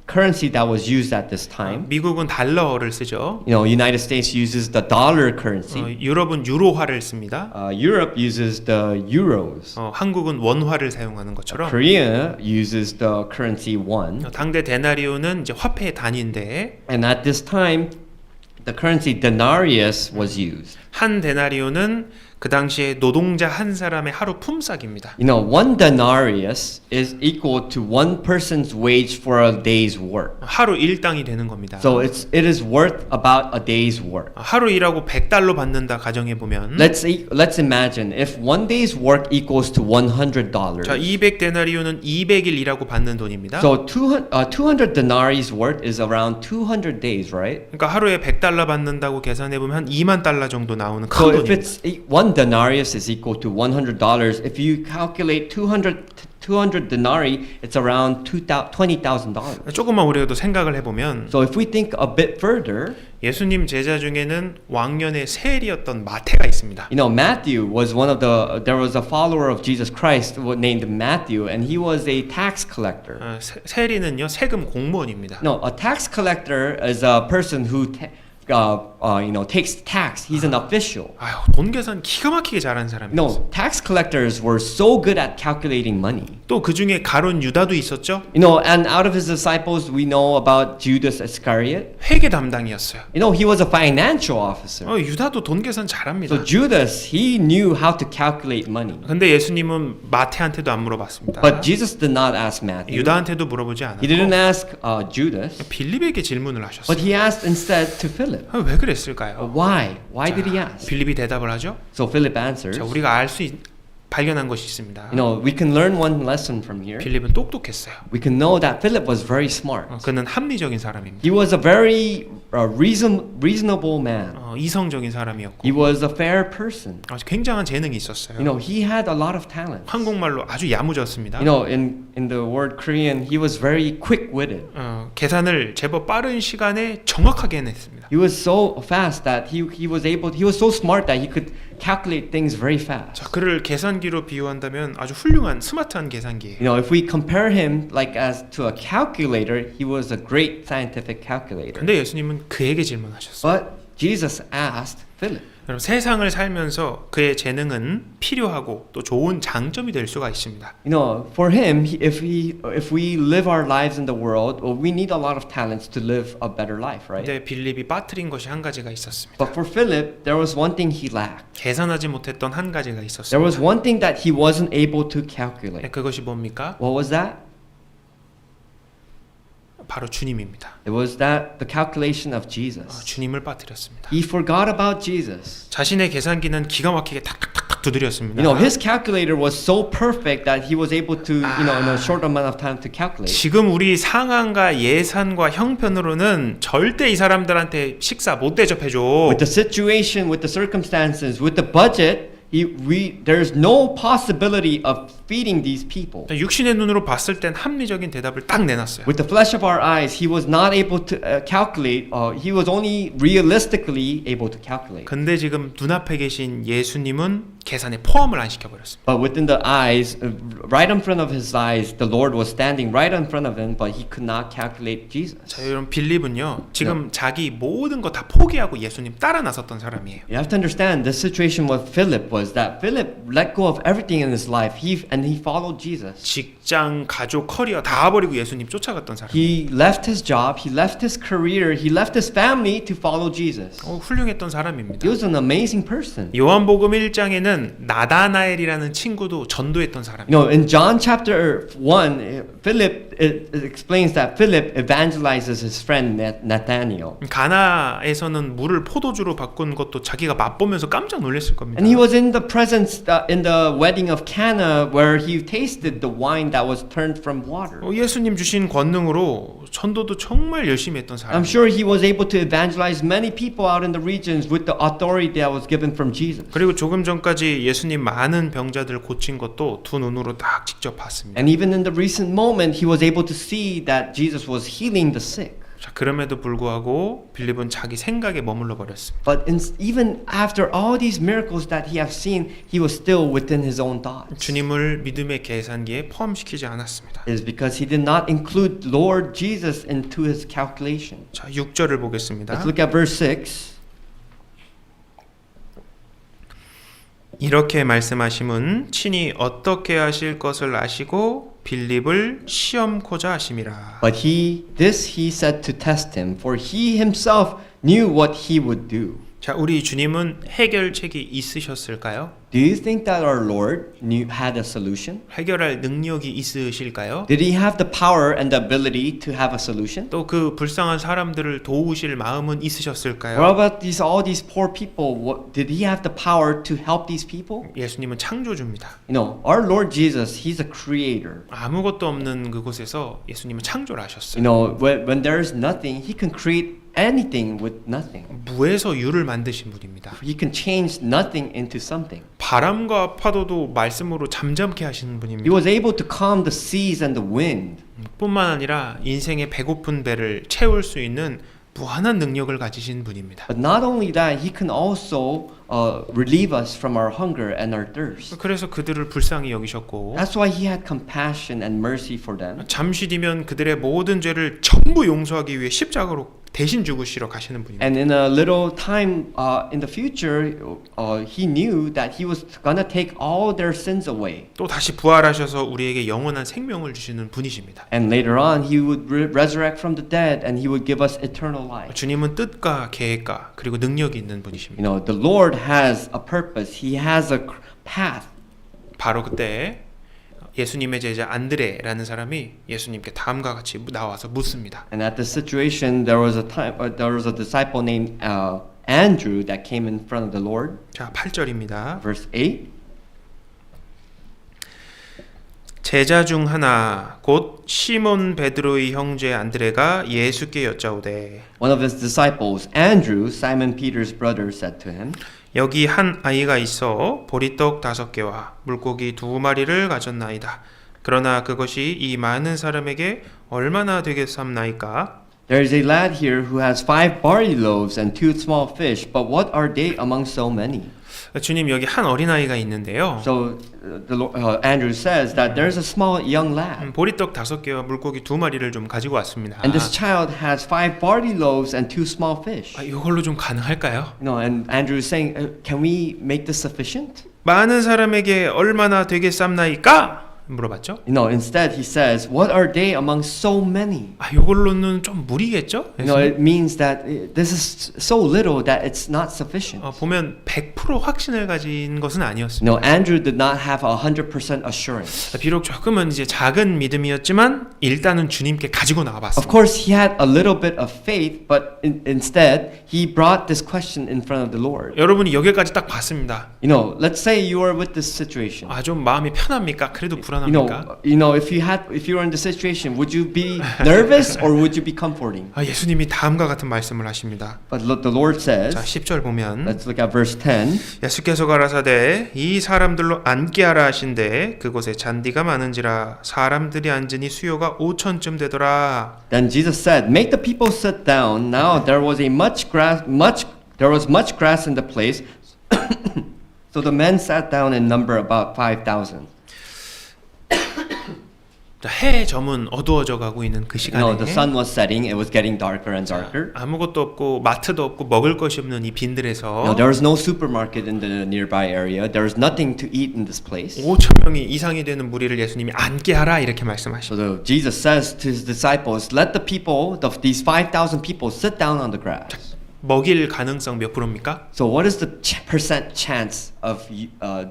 currency that was used at this time. 미국은 달러를 쓰죠. You know, United States uses the dollar currency. 유럽은 유로화를 씁니다. Europe uses the euros. 한국은 원화를 사용하는 것처럼 Korea uses the currency won. 당대 데나리온은 이제 화폐 단위인데 And at this time, the currency denarius was used. 한 데나리온은 그 당시에 노동자 한 사람의 하루 품삯입니다. You know, one denarius is equal to one person's wage for a day's work. 하루 일당이 되는 겁니다. So it is worth about a day's work. 하루 일하고 100달러 받는다 가정해 보면 Let's imagine if one day's work equals to $100. 자, 200데나리온은 200일 일하고 받는 돈입니다. So 200 denarii worth is around 200 days, right? 그러니까 하루에 100달러 받는다고 계산해 보면 한 2만 달러 정도 나오는 큰 So if 돈입니다. it's one denarius is equal to $100, if you calculate 200 denarii, it's around $20,000. 조금만 우리가 생각을 해보면 So if we think a bit further, 예수님 제자 중에는 왕년의 세리였던 마태가 있습니다. you know, Matthew was there was a follower of Jesus Christ named Matthew, and he was a tax collector. 세리는요 세금 공무원입니다. No, a tax collector is a person who takes tax. He's an official. 아유, 돈 계산 기가 막히게 잘하는 사람이었어요. No, tax collectors were so good at calculating money. 또 그 중에 가룟 유다도 있었죠. You know, and out of his disciples, we know about Judas Iscariot. 회계 담당이었어요. You know, he was a financial officer. 유다도 돈 계산 잘합니다. So Judas, he knew how to calculate money. 근데 예수님은 마태한테도 안 물어봤습니다. But Jesus did not ask Matthew. 유다한테도 물어보지 He didn't 않았고 ask Judas, 빌립에게 질문을 but 하셨어요. he asked instead to Philip. 왜 그랬을까요? Why? Why did he ask? 빌립이 대답을 하죠. So Philip answers. 자, 우리가 발견한 것이 있습니다. You know, we can learn one lesson from here. 빌립은 똑똑했어요. We can know that Philip was very smart. 그는 합리적인 사람입니다. He was a very reasonable man. 이성적인 사람이었고 He was a fair person. 굉장한 재능이 있었어요. You know, he had a lot of talent. 한국말로 아주 야무졌습니다. You know, in the word Korean, he was very quick-witted. 계산을 제법 빠른 시간에 정확하게 해냈습니다. He was so fast that he was so smart that he could calculate things very fast. 자, 그를 계산기로 비유한다면 아주 훌륭한 스마트한 계산기예요. You know, if we compare him like as to a calculator, he was a great scientific calculator. 근데 예수님은 그에게 질문하셨어요. But Jesus asked Philip. 여러분, 세상을 살면서 그의 재능은 필요하고 또 좋은 장점이 될 수가 있습니다. You know, for him, if we live our lives in the world, well, we need a lot of talents to live a better life, right? 근데 빌립이 빠뜨린 것이 한 가지가 있었습니다. But for Philip, there was one thing he lacked. 계산하지 못했던 한 가지가 There 있었습니다. was one thing that he wasn't able to calculate. 그것이 뭡니까? What was that? 바로 주님입니다. It was that the calculation of Jesus. 주님을 빠뜨렸습니다. He forgot about Jesus. 자신의 계산기는 기가 막히게 탁탁탁탁 두드렸습니다. You know, his calculator was so perfect that he was able to, you know, in a short amount of time to calculate. 지금 우리 상황과 예산과 형편으로는 절대 이 사람들한테 식사 못 대접해줘. With the situation, with the circumstances, with the budget, there's no possibility of feeding these people. 육신의 눈으로 봤을 땐 합리적인 대답을 딱 내놨어요. With the flesh of our eyes, he was not able to calculate. He was only realistically able to calculate. 근데 지금 눈앞에 계신 예수님은 계산에 포함을 안 시켜버렸습니다. But within the eyes, right in front of his eyes, the Lord was standing right in front of him, but he could not calculate Jesus. 자, 여러분 빌립은요 지금 자기 모든 거 다 포기하고 예수님 따라 나섰던 사람이에요. You have to understand the situation with Philip was that Philip let go of everything in his life. He followed Jesus. 직장, 가족, 커리어 다 버리고 예수님 쫓아갔던 사람. He left his job, he left his career, he left his family to follow Jesus. 훌륭했던 사람입니다. He was an amazing person. 요한복음 1장에는 나다나엘이라는 친구도 전도했던 사람이에요. You know, in John chapter 1, Philip it explains that Philip evangelizes his friend Nathaniel. 가나에서는 물을 포도주로 바꾼 것도 자기가 맛보면서 깜짝 놀랐을 겁니다. And he was in the presence in the wedding of Cana where he tasted the wine that was turned from water. 예수님 주신 권능으로 전도도 정말 열심히 했던 사람. I'm sure he was able to evangelize many people out in the regions with the authority that was given from Jesus. 그리고 조금 전까지 예수님 많은 병자들 고친 것도 두 눈으로 딱 직접 봤습니다. And even in the recent moment, he was able to see that Jesus was healing the sick. 자, 그럼에도 불구하고 빌립은 자기 생각에 머물러 버렸습니다. But even after all these miracles that he has seen, he was still within his own thoughts. 주님을 믿음의 계산기에 포함시키지 않았습니다. It is because he did not include Lord Jesus into his calculation. 자, 6절을 보겠습니다. Let's look at verse 6. 이렇게 말씀하심은 친히 어떻게 하실 것을 아시고 빌립을 시험코자 하심이라. But this he said to test him, for he himself knew what he would do. 자, 우리 주님은 해결책이 있으셨을까요? Do you think that our Lord had a solution? 해결할 능력이 있으실까요? Did he have the power and the ability to have a solution? 또 그 불쌍한 사람들을 도우실 마음은 있으셨을까요? What about all these poor people? Did he have the power to help these people? 예수님은 창조주입니다. You know, our Lord Jesus, he's a creator. 아무것도 없는 그곳에서 예수님은 창조를 하셨어요. You know, when there's nothing, he can create anything with nothing. 무에서 유를 만드신 분입니다. He can change nothing into something. 바람과 파도도 말씀으로 잠잠케 하시는 He 분입니다. was able to calm the seas and the wind. 뿐만 아니라 인생의 배고픈 배를 채울 수 있는 무한한 능력을 가지신 분입니다. But not only that, he can also relieve us from our hunger and our thirst. 그래서 그들을 불쌍히 여기셨고 That's why he had compassion and mercy for them. 잠시 뒤면 그들의 모든 죄를 전부 용서하기 위해 십자가로 대신 죽으시러 가시는 분입니다. And in a little time in the future, he knew that he was gonna take all their sins away. 또 다시 부활하셔서 우리에게 영원한 생명을 주시는 분이십니다. And later on, he would resurrect from the dead, and he would give us eternal life. 주님은 뜻과 계획과 그리고 능력이 있는 분이십니다. You know, the Lord has a purpose. He has a path. 바로 그때 예수님의 제자 안드레라는 사람이 예수님께 다음과 같이 나와서 묻습니다. And at this situation, there was a disciple named Andrew that came in front of the Lord. 자, 8절입니다. Verse 8. 제자 중 하나 곧 시몬 베드로의 형제 안드레가 예수께 여짜오되 One of his disciples, Andrew, Simon Peter's brother, said to him, 여기 한 아이가 있어 보리떡 5개와 물고기 2마리를 가졌나이다. 그러나 그것이 이 많은 사람에게 얼마나 되겠삼나이까? There is a lad here who has 5 barley loaves and 2 small fish, but what are they among so many? 주님 여기 한 어린아이가 있는데요. So Andrew says that there's a small young lad, 보리떡 5개와 물고기 2마리를 좀 가지고 왔습니다. and this child has 5 barley loaves and 2 small fish. 이걸로 좀 가능할까요? You know, and Andrew is saying, can we make this sufficient? 많은 사람에게 얼마나 되겠삼나이까? 물어봤죠. You know, instead he says, what are they among so many? 이걸로는 좀 무리겠죠? You know, it means that this is so little that it's not sufficient. 보면 100% 확신을 가진 것은 아니었습니다. No, Andrew did not have 100% assurance. 비록 조금은 이제 작은 믿음이었지만 일단은 주님께 가지고 Of 나와봤습니다. course, he had a little bit of faith, but instead he brought this question in front of the Lord. 여러분이 여기까지 딱 봤습니다. You know, let's say you are with this situation. 좀 마음이 편합니까? 그래도 불안합니까? You know, if you were in the situation, would you be nervous or would you be comforting? 예수님이 다음과 같은 말씀을 하십니다. But look, the Lord says, 자, 10절 보면 let's look at verse 10. 예수께서 가라사대 이 사람들로 앉게 하라 하신대 그곳에 잔디가 많은지라 사람들이 앉으니 수요가 5천쯤 되더라. Then Jesus said, "Make the people sit down." Now there was much grass in the place, so the men sat down in number about 5,000. 해 점은 어두워져 가고 있는 그 You know, 시간에 the sun was setting; it was getting darker and darker. 아무것도 없고 마트도 없고 먹을 것이 없는 이 빈들에서 You know, there was no supermarket in the nearby area. There was nothing to eat in this place. 5천 명이 이상이 되는 무리를 예수님이 앉게 하라 이렇게 말씀하십니다. So Jesus says to his disciples, "Let the people, these 5,000 people, sit down on the grass." 먹일 가능성 몇 프로입니까? So what is the percent chance of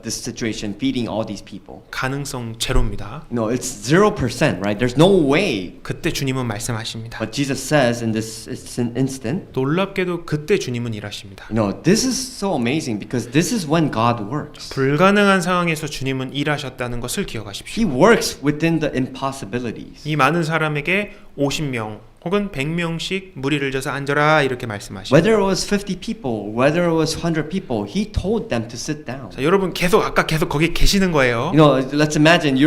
this situation feeding all these people? 가능성 제로입니다. No, it's 0%, right? There's no way. 그때 주님은 말씀하십니다. But Jesus says in this instant, 놀랍게도 그때 주님은 일하십니다. you know, this is so amazing because this is when God works. 불가능한 상황에서 주님은 일하셨다는 것을 기억하십시오. He works within the impossibilities. 이 많은 사람에게 50명 혹은 100명씩 무리를 져서 앉아라 이렇게 말씀하십니다. Whether it was 50 people, whether it was 100 people, he told them to sit down. 자, 여러분 계속 거기 계시는 거예요. You know, let's imagine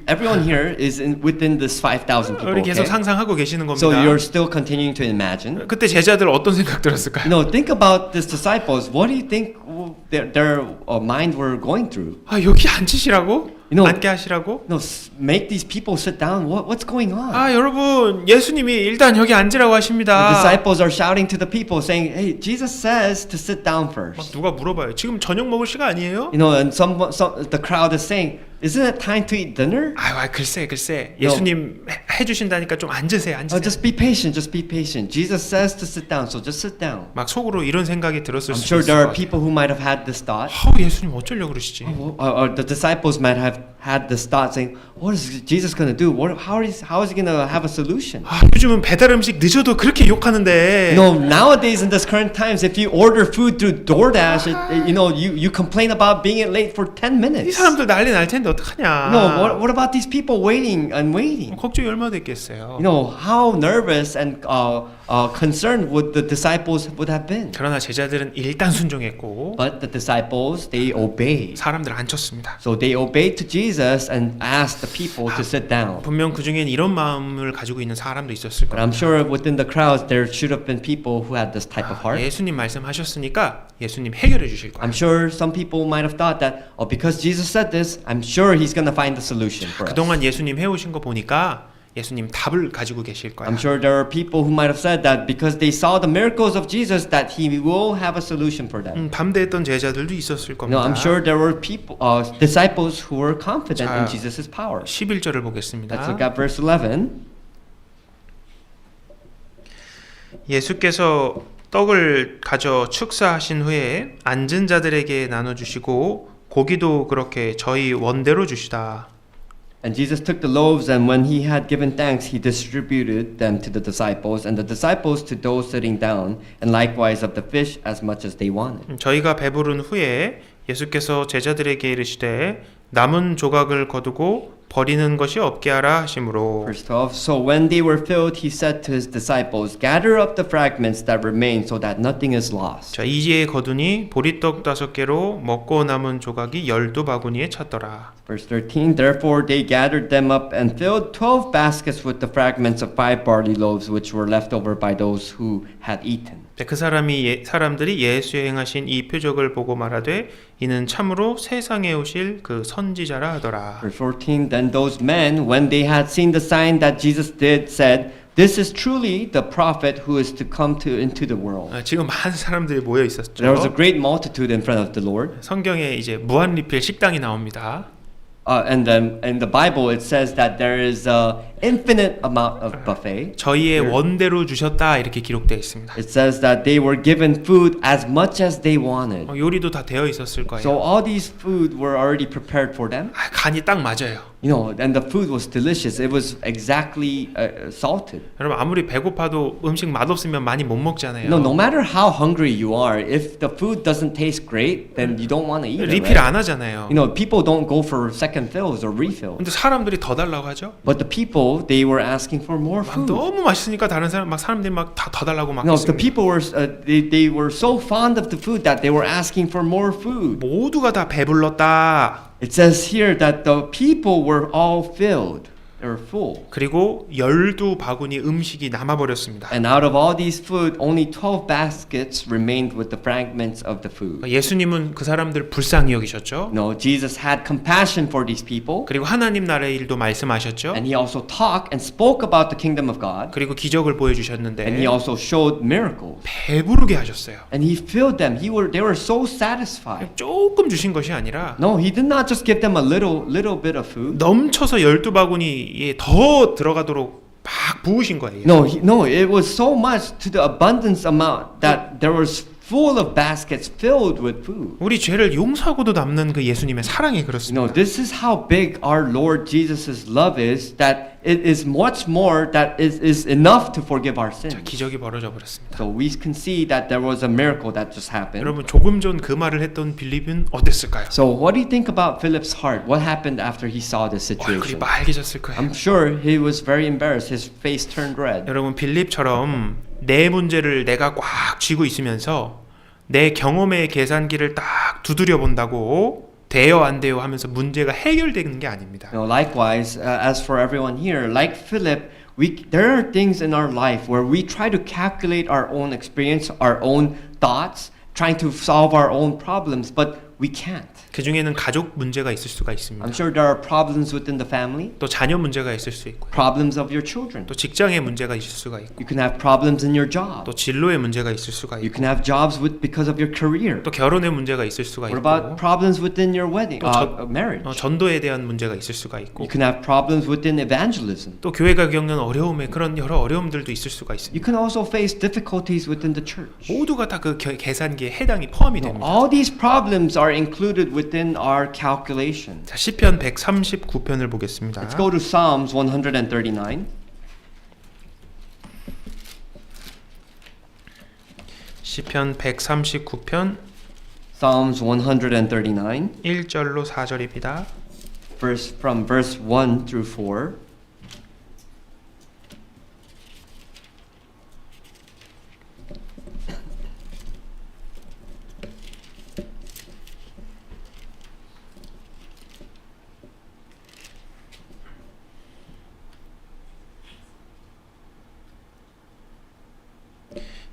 everyone here is within this 5,000 people. 우리 계속 Okay? 상상하고 계시는 So 겁니다. you're still continuing to imagine. 그때 제자들 어떤 생각 들었을까요? You know, think about these disciples. What do you think their mind were going through? 여기 앉으시라고? You know, 앉게 하시라고? No, make these people sit down. What's going on? 여러분 예수님이 일단 여기 앉으라고 The 하십니다. disciples are shouting to the people, saying, "Hey, Jesus says to sit down 막 first." 누가 물어봐요. 지금 저녁 먹을 시간 아니에요? You know, and the crowd is saying, "Isn't it time to eat dinner?" 글쎄 예수님 해주신다니까 좀 앉으세요. Just be patient. Just be patient. Jesus says to sit down, so just sit down. 막 속으로 이런 생각이 들었을 I'm 수도 sure 있을 there 것 are 같아요. people who might have had this thought. 예수님 어쩌려고 그러시지? Or the disciples might have had this thought, saying, "What is Jesus going to do? How is he going to have a solution?" 요즘은 배달 음식 늦어도 그렇게 욕하는데. No, nowadays in this current times, if you order food through DoorDash, you complain about being late for 10 이 minutes. 사람들 난리 날 텐데 어떡하냐? No, what about these people waiting and waiting? 걱정이 얼마나 얼마나 됐겠어요. You know, how nervous and concerned would the disciples would have been. 그러나 제자들은 일단 순종했고 But the disciples, they obeyed. 사람들을 앉혔습니다. So they obeyed to Jesus and asked the people to sit down. 분명 그 중엔 이런 마음을 가지고 있는 사람도 있었을 But 겁니다. I'm sure within the crowds there should have been people who had this type of heart. 예수님 말씀하셨으니까 예수님 해결해 주실 거예요. I'm sure some people might have thought that, oh, because Jesus said this, I'm sure he's going to find the solution for us. 그동안 예수님 해오신 거 보니까 예수님 답을 가지고 계실 거예요. I'm sure there are people who might have said that because they saw the miracles of Jesus that he will have a solution for them. 담대했던 제자들도 있었을 You know, 겁니다. I'm sure there were people, disciples who were confident in 자, Jesus' power. 11절을 Let's 보겠습니다. look at verse 11. 예수께서 떡을 가져 축사하신 후에 앉은 자들에게 나눠주시고 고기도 그렇게 저희 원대로 주시다. And Jesus took the loaves, and when he had given thanks, he distributed them to the disciples, and the disciples to those sitting down, and likewise of the fish as much as they wanted. 저희가 배부른 후에 예수께서 제자들에게 이르시되 남은 조각을 거두고 버리는 것이 없게 하라 하심으로. Verse 12. So when they were filled, he said to his disciples, gather up the fragments that remain so that nothing is lost. 자, 이지에 거두니 보리떡 5개로 먹고 남은 조각이 12바구니에 찼더라. Verse 13. Therefore they gathered them up and filled 12 baskets with the fragments of 5 barley loaves which were left over by those who had eaten. 그 사람들이 예수의 행하신 이 표적을 보고 말하되 이는 참으로 세상에 오실 그 선지자라 하더라. Verse 14. Then those men, when they had seen the sign that Jesus did, said, This is truly the prophet who is to come into the world. 지금 많은 사람들이 모여 있었죠. There was a great multitude in front of the Lord. 성경에 이제 무한 리필 식당이 나옵니다. And then in the Bible it says that there is a infinite amount of buffet. 저희의 원대로 주셨다 이렇게 기록되어 있습니다. It says that they were given food as much as they wanted. 요리도 다 되어 있었을 거예요. So all these food were already prepared for them. 간이 딱 맞아요. You know, and the food was delicious. It was exactly salted. 여러분 아무리 배고파도 음식 맛없으면 많이 못 먹잖아요. No matter how hungry you are, if the food doesn't taste great, then you don't want to eat it. 리필 Right? 안 하잖아요. You know, people don't go for second fills or refills. 근데 사람들이 더 달라고 하죠. But the people, they were asking for more 막 food. 너무 맛있으니까 다른 사람들이 막 다 더 달라고 막 No, the 했습니다. people were they were so fond of the food that they were asking for more food. 모두가 다 배불렀다. It says here that the people were all filled. They were full. 그리고 12바구니 음식이 남아버렸습니다. And out of all these food, only 12 baskets remained with the fragments of the food. 예수님은 그 사람들 불쌍히 여기셨죠. No, Jesus had compassion for these people. 그리고 하나님 나라의 일도 말씀하셨죠. And he also talked and spoke about the kingdom of God. 그리고 기적을 보여주셨는데 And he also showed miracles. 배부르게 하셨어요. And he filled them. They were so satisfied. 조금 주신 것이 아니라 No, he did not just give them a little bit of food. 넘쳐서 12바구니에 더 들어가도록 막 부으신 거예요. No, it was so much to the abundance amount that there was full of baskets filled with food. 우리 죄를 용서하고도 남는 그 예수님의 사랑이 그렇습니다. This is how big our Lord Jesus' love is, that it is much more that is enough to forgive our 자, sins. 기적이 벌어져 버렸습니다. So we can see that there was a miracle that just happened. 여러분 조금 전 그 말을 했던 빌립은 어땠을까요? So what do you think about Philip's heart? What happened after he saw this 얼굴이 situation? 빨개졌을 거예요. I'm sure he was very embarrassed. His face turned red. 여러분 빌립처럼 내 문제를 내가 꽉 쥐고 있으면서 내 경험의 계산기를 딱 두드려 본다고 돼요 안 돼요 하면서 문제가 해결되는 게 아닙니다. Likewise, as for everyone here, like Philip, there are things in our life where we try to calculate our own experience, our own thoughts, trying to solve our own problems, but we can't. 그 중에는 가족 문제가 있을 수가 있습니다. I'm sure there are problems within the family, 또 자녀 문제가 있을 수 있고, problems of your children. 또 직장의 문제가 있을 수가 있고, You can have problems in your job. 또 진로의 문제가 있을 수가 You 있고, can have jobs because of your career. 또 결혼의 문제가 있을 수가 What 있고, about problems within your wedding, marriage? 전도에 대한 문제가 있을 수가 있고, You can have problems within evangelism. 또 교회가 겪는 어려움에 그런 여러 어려움들도 있을 수가 있습니다. You can also face difficulties within the church. 모두가 다 그 계산기에 해당이 포함이 됩니다. All these problems are included within our calculation. 자, 시편 139편을 보겠습니다. Let's go to Psalms 139. 시편 139편 Psalms 139, 1절로 4절입니다. from verse 1 through 4.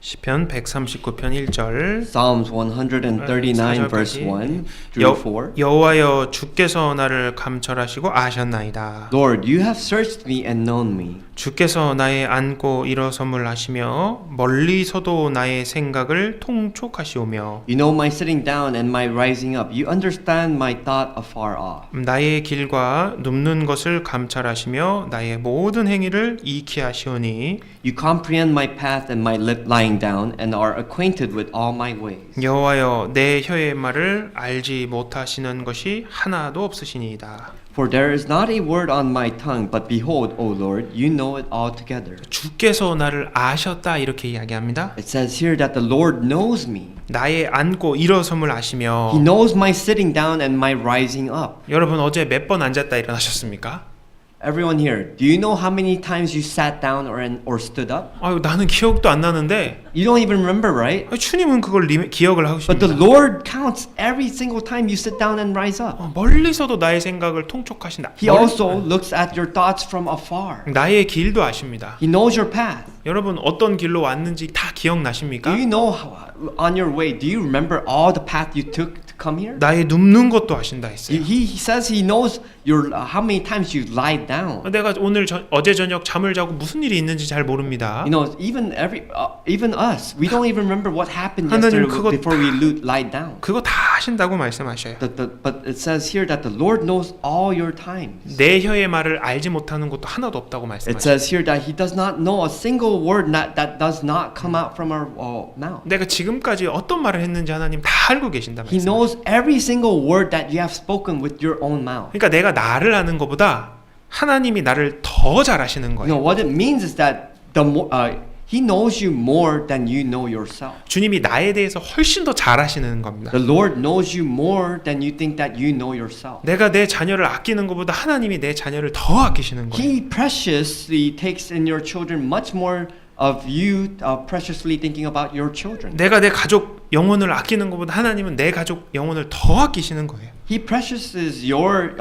시편 139편 1절 Psalms 139 verse 1 through 4. 여호와여 주께서 나를 감찰하시고 아셨나이다. Lord, you have searched me and known me. 주께서 나의 앉고 일어섬을 하시며 멀리서도 나의 생각을 통촉하시오며 You know my sitting down and my rising up. You understand my thought afar off. 나의 길과 눕는 것을 감찰하시며 나의 모든 행위를 익히 하시오니 You comprehend my path and my lip lying down and are acquainted with all my ways. 여호와여 내 혀의 말을 알지 못하시는 것이 하나도 없으시니이다. For there is not a word on my tongue, but behold, O Lord, you know it altogether. 주께서 나를 아셨다 이렇게 이야기합니다. It says here that the Lord knows me. 나의 앉고 일어섬을 아시며 He knows my sitting down and my rising up. 여러분 어제 몇 번 앉았다 일어나셨습니까? Everyone here, do you know how many times you sat down or stood up? 아유 나는 기억도 안 나는데 You don't even remember, right? 주님은 그걸 기억을 But the 하십니다. Lord counts every single time you sit down and rise up. 멀리서도 나의 생각을 통촉하신다. He also looks at your thoughts from afar. 나의 길도 아십니다. He knows your path. 여러분 어떤 길로 왔는지 다 Do 기억나십니까? you know on your way, do you remember all the path you took to come here? 나의 눕는 것도 아신다 했어요. He says he knows your how many times you lie down. 내가 오늘 어제 저녁 잠을 자고 무슨 일이 있는지 잘 모릅니다. You know, even us, we don't even remember what happened 하나님 yesterday 그거 before we lie down. 그거 다 아신다고 말씀하셔요. But it says here that the Lord knows all your times. 내 혀의 말을 알지 못하는 것도 하나도 없다고 It 말씀하셔요. says here that He does not know a single word that does not come out from our mouth. 내가 지금까지 어떤 말을 했는지 하나님 다 알고 계신다 He 말씀. knows every single word that you have spoken with your own mouth. 그러니까 내가 나를 아는 것보다 하나님이 나를 더 잘 아시는 You know 거예요. what it means is that He knows you more than you know yourself. 주님이 나에 대해서 훨씬 더 잘 아시는 겁니다. The Lord knows you more than you think that you know yourself. 내가 내 자녀를 아끼는 것보다 하나님이 내 자녀를 더 아끼시는 거예요. He preciously takes in your children much more of you preciously thinking about your children. 내가 내 가족 영혼을 아끼는 것보다 하나님은 내 가족 영혼을 더 아끼시는 거예요. He preciouses your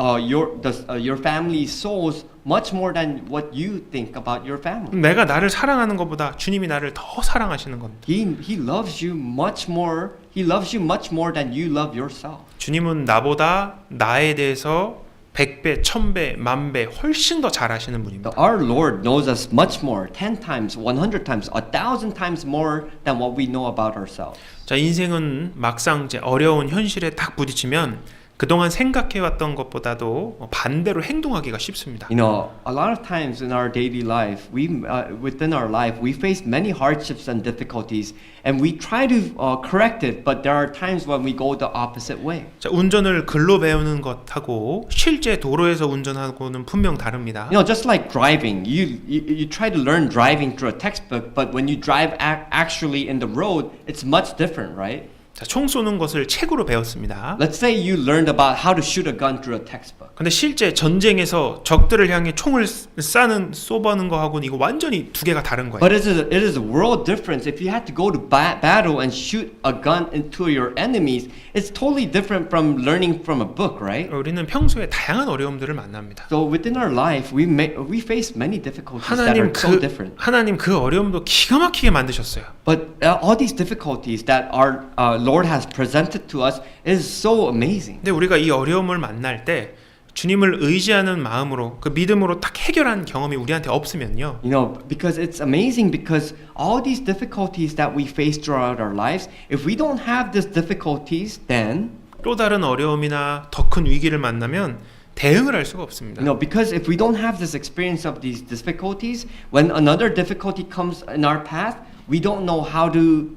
family's souls much more than what you think about your family. 내가 나를 사랑하는 것보다 주님이 나를 더 사랑하시는 겁니다. He loves you much more. He loves you much more than you love yourself. 주님은 나보다 나에 대해서 100배, 1000배, 10,000배 훨씬 더 잘 아시는 분입니다. Our Lord knows us much more, 10 times, 100 times, 1,000 times more than what we know about ourselves. 자, 인생은 막상 이제 어려운 현실에 딱 부딪히면 그동안 생각해왔던 것보다도 반대로 행동하기가 쉽습니다. You know, a lot of times in our daily life, within our life, we face many hardships and difficulties, and we try to correct it, but there are times when we go the opposite way. 자, 운전을 글로 배우는 것하고 실제 도로에서 운전하고는 분명 다릅니다. You know, just like driving, you try to learn driving through a textbook, but when you drive actually in the road, it's much different, right? 자, 총 쏘는 것을 책으로 배웠습니다. Let's say you learned about how to shoot a gun through a textbook. 근데 실제 전쟁에서 적들을 향해 총을 쏘는 거하고는 이거 완전히 두 개가 다른 거예요. But it is a world difference. If you had to go to battle and shoot a gun into your enemies, it's totally different from learning from a book, right? 우리는 평소에 다양한 어려움들을 만납니다. So within our life, we face many difficulties that are so different. 하나님 그 어려움도 기가 막히게 만드셨어요. But all these difficulties that our Lord has presented to us is so amazing. 근데 우리가 이 어려움을 만날 때 주님을 의지하는 마음으로 그 믿음으로 딱 해결한 경험이 우리한테 없으면요. You know, because it's amazing because all these difficulties that we face throughout our lives, if we don't have these difficulties, then 또 다른 어려움이나 더 큰 위기를 만나면 대응을 할 수가 없습니다. you know, because if we don't have this experience of these difficulties, when another difficulty comes in our path, we don't know how to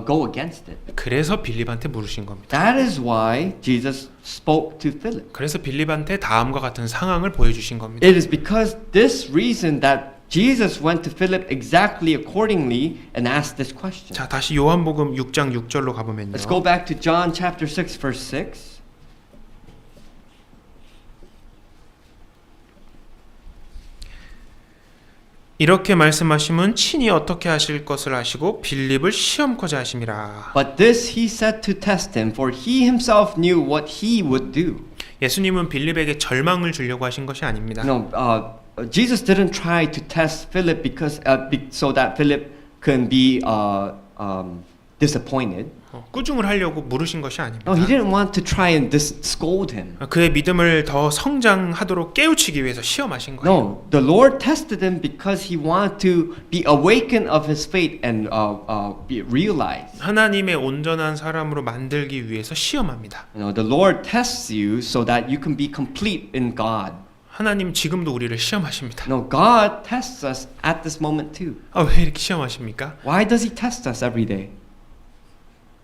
go against it. 그래서 빌립한테 물으신 겁니다. That is why Jesus spoke to Philip. 그래서 빌립한테 다음과 같은 상황을 보여주신 겁니다. It is because this reason that Jesus went to Philip exactly accordingly and asked this question. 자, 다시 요한복음 6장 6절로 가보면요. Let's go back to John chapter 6 verse 6. 이렇게 말씀하시면 친히 어떻게 하실 것을 아시고 빌립을 시험코자 하심이라. But this he said to test him, for he himself knew what he would do. 예수님은 빌립에게 절망을 주려고 하신 것이 아닙니다. No, Jesus didn't try to test Philip because so that Philip can be disappointed. 꾸중을 하려고 물으신 것이 아닙니다. No, he didn't want to try and scold him. 그의 믿음을 더 성장하도록 깨우치기 위해서 시험하신 거예요. No, the Lord tested him because he wanted to be awakened of his faith and be realized. 하나님의 온전한 사람으로 만들기 위해서 시험합니다. You know, the Lord tests you so that you can be complete in God. 하나님 지금도 우리를 시험하십니다. No, God tests us at this moment too. 왜 이렇게 시험하십니까? Why does he test us every day?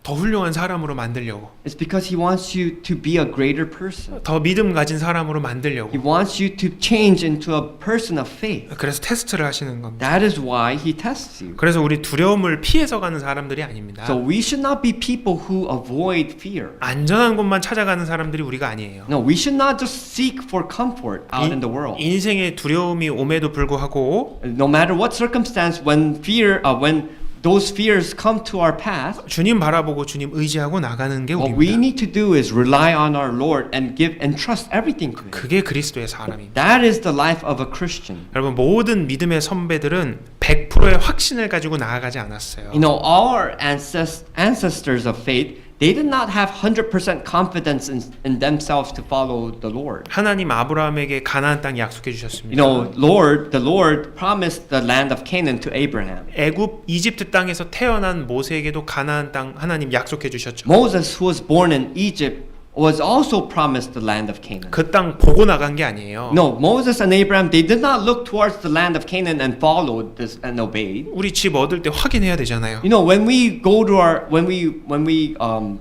더 훌륭한 사람으로 만들려고, It's because he wants you to be a greater person. 더 믿음 가진 사람으로 He 만들려고. wants you to change into a person of faith. 그래서 테스트를 하시는 겁니다. That is why he tests you. 그래서 우리 두려움을 피해서 가는 사람들이 아닙니다. So we should not be people who avoid fear. 안전한 곳만 찾아가는 사람들이 우리가 아니에요. No, we should not just seek for comfort out in the world. 인생에 두려움이 옴에도 불구하고 No matter what circumstance, when those fears come to our path, 주님 바라보고 주님 의지하고 나가는 게 what we 우리입니다. need to do is rely on our Lord and give and trust everything to Him. 그게 그리스도의 사람입니다. That is the life of a Christian. 여러분, 모든 믿음의 선배들은 100%의 확신을 가지고 나아가지 않았어요. You know, our ancestors of faith, they did not have 100% confidence in themselves to follow the Lord. 하나님 아브라함에게 가나안 땅 약속해 You 주셨습니다. know, the Lord promised the land of Canaan to Abraham. 애굽 이집트 땅에서 태어난 모세에게도 가나안 땅 하나님 약속해 주셨죠. Moses, who was born in Egypt, was also promised the land of Canaan. 그 땅 보고 나간 게 아니에요. No, Moses and Abraham, they did not look towards the land of Canaan and followed this and obeyed. 우리 집 얻을 때 확인해야 되잖아요. You know, when we go to when we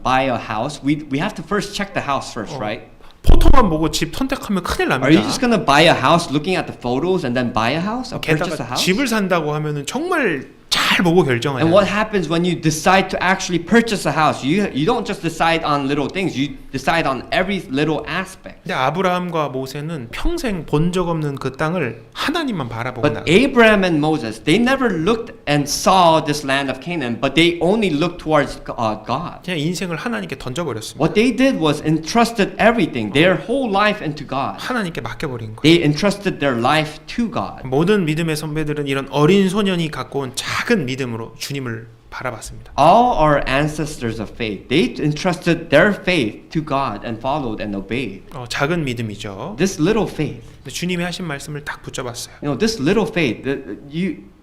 buy a house, we have to first check the house first, right? 포토만 보고 집 선택하면 큰일 Are you 납니다. just gonna buy a house looking at the photos and then buy a house or purchase a 게다가 house? 집을 산다고 하면은 정말 잘 보고 결정해야 And 돼요. what happens when you decide to actually purchase a house? You don't just decide on little things. You decide on every little aspect. 근데 아브라함과 모세는 평생 본 적 없는 그 땅을 하나님만 바라보고 But 나가. Abraham and Moses, they never looked and saw this land of Canaan, but they only looked towards God. 그냥 인생을 하나님께 던져버렸습니다. What they did was entrusted everything, their whole life into God. 하나님께 맡겨버린 거예요. They entrusted their life to God. 모든 믿음의 선배들은 이런 어린 소년이 갖고 온 작은 믿음으로 주님을 바라봤습니다. All our ancestors of faith, they entrusted their faith to God and followed and obeyed. 작은 믿음이죠. This little faith, 근데 주님이 하신 말씀을 딱 붙잡았어요. you know, this little faith,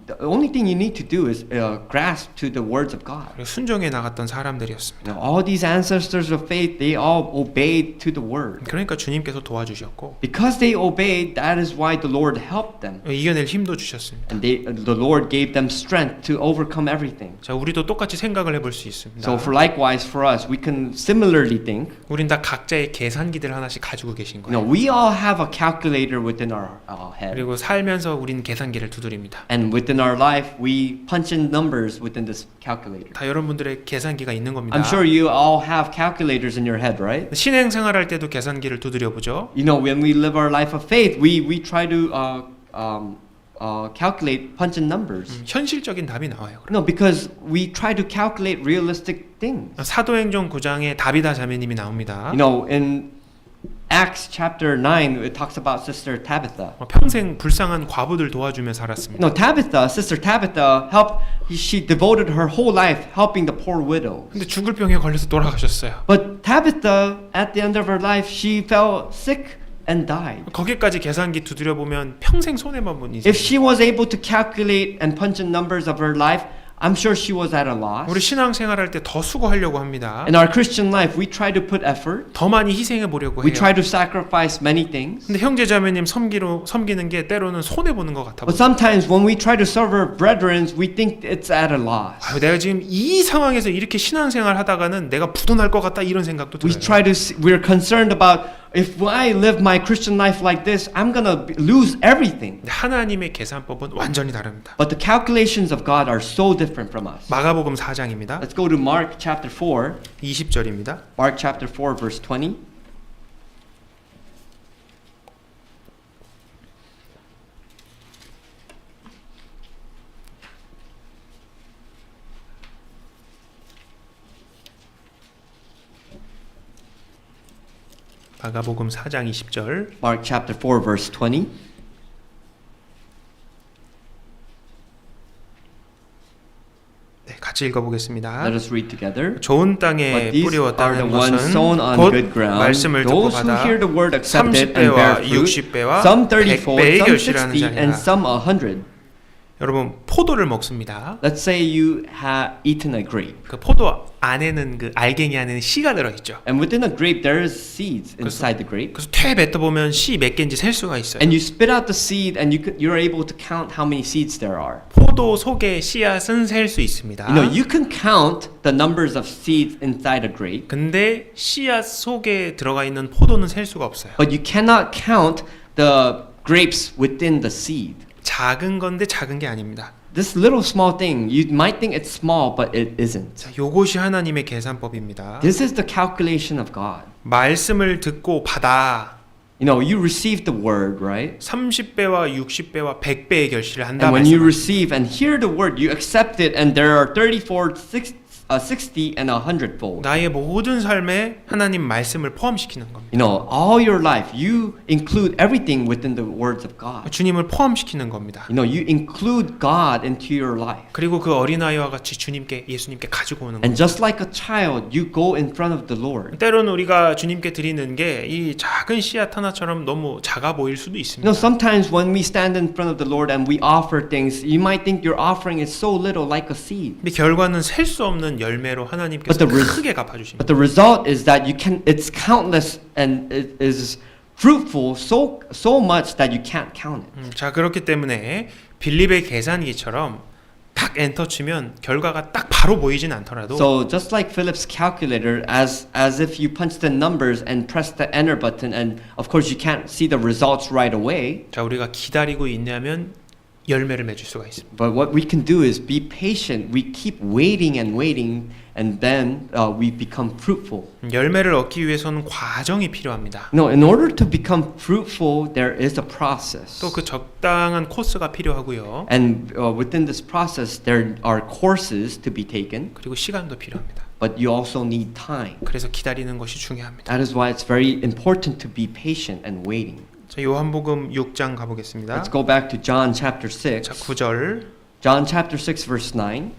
the only thing you need to do is grasp to the words of God. 그리고 순종해 나갔던 사람들이었습니다. Now, all these ancestors of faith, they all obeyed to the word. 그러니까 주님께서 도와주셨고 Because they obeyed, that is why the Lord helped them. 이겨낼 힘도 주셨습니다. And the Lord gave them strength to overcome everything. 자, 우리도 똑같이 생각을 해볼 수 있습니다. So likewise for us, we can similarly think. 우린 다 각자의 계산기들 하나씩 가지고 계신 You know, 거예요. we all have a calculator within our head. 그리고 살면서 우린 계산기를 두드립니다. And within our life, we punch in numbers within this calculator. 다 여러분들의 계산기가 있는 겁니다. I'm sure you all have calculators in your head, right? 신행생활할 때도 계산기를 두드려 보죠. You know, when we live our life of faith, we try to calculate, punch in numbers. 현실적인 답이 나와요. No, because we try to calculate realistic things. 사도행전 9장에 다비다 자매님이 나옵니다. You know, in Acts chapter 9, it talks about Sister Tabitha. 평생 불쌍한 과부들 도와주며 살았습니다. No, Sister Tabitha she devoted her whole life helping the poor widows. 근데 죽을 병에 걸려서 돌아가셨어요. But Tabitha, at the end of her life, she fell sick and died. 거기까지 계산기 두드려 보면 평생 손해만 본 인생. If she was able to calculate and punch in numbers of her life, I'm sure she was at a loss. 우리 신앙생활할 때 더 수고하려고 합니다. In our Christian life, we try to put effort. 더 많이 희생해 보려고 We 해요. try to sacrifice many things. 근데 형제자매님 섬기는 게 때로는 손해 보는 것 같아. But sometimes when we try to serve our brethren, we think it's at a loss. 내가 지금 이 상황에서 이렇게 신앙생활 하다가는 내가 부도날 것 같다 이런 생각도 들어요. We're concerned about if I live my Christian life like this, I'm gonna lose everything. 근데 하나님의 계산법은 완전히 다릅니다. But the calculations of God are so different from us. 마가복음 4장입니다. Let's go to Mark chapter 4. 20절입니다. Mark chapter 4 verse 20. 마가복음 4장 20절. Mark chapter 4 verse 20. 같이 읽어보겠습니다. Let us read together. 좋은 땅에 But these are the 뿌리웠다는 ones 것은 sown on 곧 good ground. 말씀을 듣고 Those who 받아 hear the word accept it and bear 30배와 fruit. 60배와 Some 30-fold, 100배의 some 결실하는 60, and 자니라. some 100. 여러분 포도를 먹습니다. Let's say you have eaten a grape. 그 포도 안에는 그 알갱이 안에는 씨가 들어있죠. And within a grape, there is seeds inside the grape. 그래서 퇴 뱉어보면 씨 몇 개인지 셀 수가 있어요. And you spit out the seed, and you're able to count how many seeds there are. 포도 속의 씨앗은 셀 수 있습니다. You know, you can count the numbers of seeds inside a grape, 근데 씨앗 속에 들어가 있는 포도는 셀 수가 없어요. but you cannot count the grapes within the seed. 작은 건데 작은 게 아닙니다. This little small thing, you might think it's small, but it isn't. 자, 요것이 하나님의 계산법입니다. This is the calculation of God. 말씀을 듣고 받아 You know, you receive the word, right? 30배와 60배와 100배의 결실을 한다 And when you 말씀. receive and hear the word, you accept it, and there are 34, 60, and 100-fold. 나의 모든 삶에 하나님 말씀을 포함시키는 겁니다. You know, all your life, you include everything within the words of God. 주님을 포함시키는 겁니다. You know, you include God into your life. 그리고 그 어린아이와 같이 주님께 예수님께 가지고 오는 And 겁니다. just like a child, you go in front of the Lord. 때로는 우리가 주님께 드리는 게 이 작은 씨앗 하나처럼 너무 작아 보일 수도 You 있습니다. know, sometimes when we stand in front of the Lord and we offer things, you might think your offering is so little, like a seed. 근데 결과는 셀 수 없는 열매로 하나님께서 But the 크게 갚아주십니다. But the result is that it's countless and it is fruitful so much that you can't count it. 자, 그렇기 때문에 빌립의 계산기처럼 딱 엔터 치면 결과가 딱 바로 보이진 않더라도 So just like Philip's calculator, as if you punch the numbers and press the enter button, and of course you can't see the results right away. 자, 우리가 기다리고 인내하면 열매를 맺을 수가 있습니다. But what we can do is be patient. We keep waiting and waiting, and then we become fruitful. 열매를 얻기 위해서는 과정이 필요합니다. No, in order to become fruitful, there is a process. 또 그 적당한 코스가 필요하고요. And within this process, there are courses to be taken, 그리고 시간도 필요합니다. but you also need time. 그래서 기다리는 것이 중요합니다. That is why it's very important to be patient and waiting. 자, 요한복음 6장 가보겠습니다. Let's go back to John chapter 6. 자, 9절. John chapter 6 verse 9.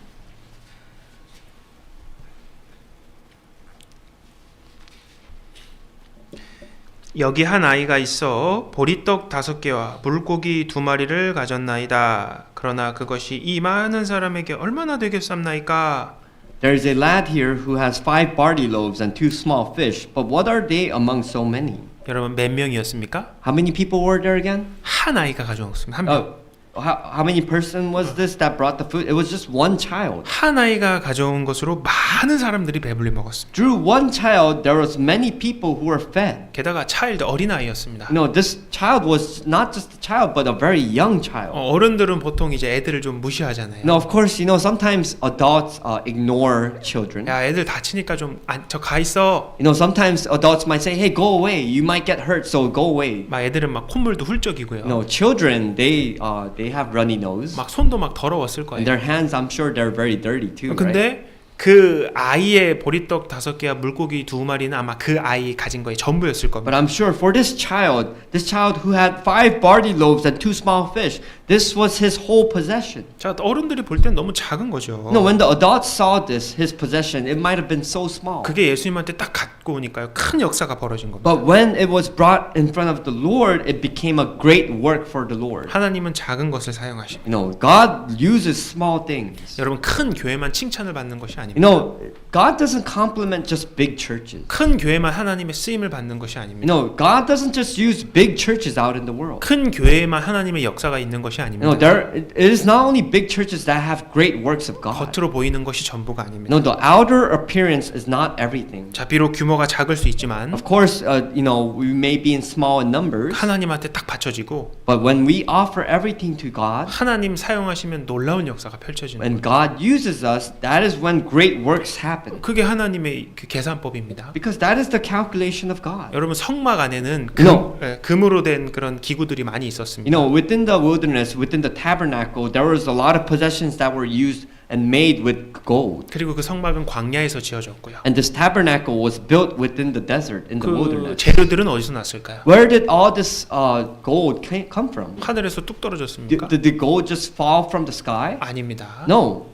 여기 한 아이가 있어 보리떡 5개와 물고기 2마리를 가졌나이다. 그러나 그것이 이 많은 사람에게 얼마나 되겠삼나이까? There is a lad here who has 5 barley loaves and 2 small fish, but what are they among so many? 여러분 몇 명이었습니까? How many people were there again? 한 아이가 가져왔습니다. 한 명. How many person was this that brought the food? It was just one child. 한 아이가 가져온 것으로 많은 사람들이 배불리 먹었습니다. Through one child, there was many people who were fed. 게다가 차일드 어린 아이였습니다. No, this child was not just a child, but a very young child. 어른들은 보통 이제 애들을 좀 무시하잖아요. No, of course, you know, sometimes adults ignore children. 야, 애들 다치니까 좀 저 가 있어. You know, sometimes adults might say, "Hey, go away. You might get hurt, so go away." 막 애들은 막 콧물도 훌쩍이고요. No, children, they have runny nose, 막 손도 막 더러웠을 and 거예요. their hands, I'm sure they're very dirty too, right? 근데 그 아이의 보리떡 5개와 물고기 2마리는 아마 그 아이 가진 거의 전부였을 But 겁니다. I'm sure for this child who had 5 barley loaves and 2 small fish, this was his whole possession. 자, 어른들이 볼 땐 너무 작은 거죠. No, when the adults saw this, his possession, it might have been so small. 그게 예수님한테 딱 갖고 오니까요. 큰 역사가 벌어진 겁니다. But when it was brought in front of the Lord, it became a great work for the Lord. 하나님은 작은 것을 사용하십니다. You know, God uses small things. 여러분 큰 교회만 칭찬을 받는 것이 You 아닙니다. know, God doesn't compliment just big churches. 큰 교회만 하나님의 쓰임을 받는 것이 You 아닙니다. know, God doesn't just use big churches out in the world. 큰 교회에만 하나님의 역사가 있는 것이 You know, 아닙니다. it is not only big churches that have great works of God. 겉으로 보이는 것이 전부가 아닙니다. No, the outer appearance is not everything. 자, 비록 규모가 작을 수 있지만 Of course, you know, we may be in small in numbers, 하나님한테 딱 바쳐지고 but when we offer everything to God, 하나님 사용하시면 놀라운 역사가 펼쳐지는 when 거예요. God uses us, that is when great works happen. 그게 하나님의 그 계산법입니다. Because that is the calculation of God. 여러분 성막 안에는 No. 금으로 된 그런 기구들이 많이 있었습니다. You know, within the wilderness, within the tabernacle, there was a lot of possessions that were used and made with gold. 그리고 그 성막은 광야에서 지어졌고요. And this tabernacle was built within the desert, in the 그 wilderness. 재료들은 어디서 났을까요? Where did all this gold come from? 하늘에서 뚝 떨어졌습니까? Did the gold just fall from the sky? 아닙니다. No.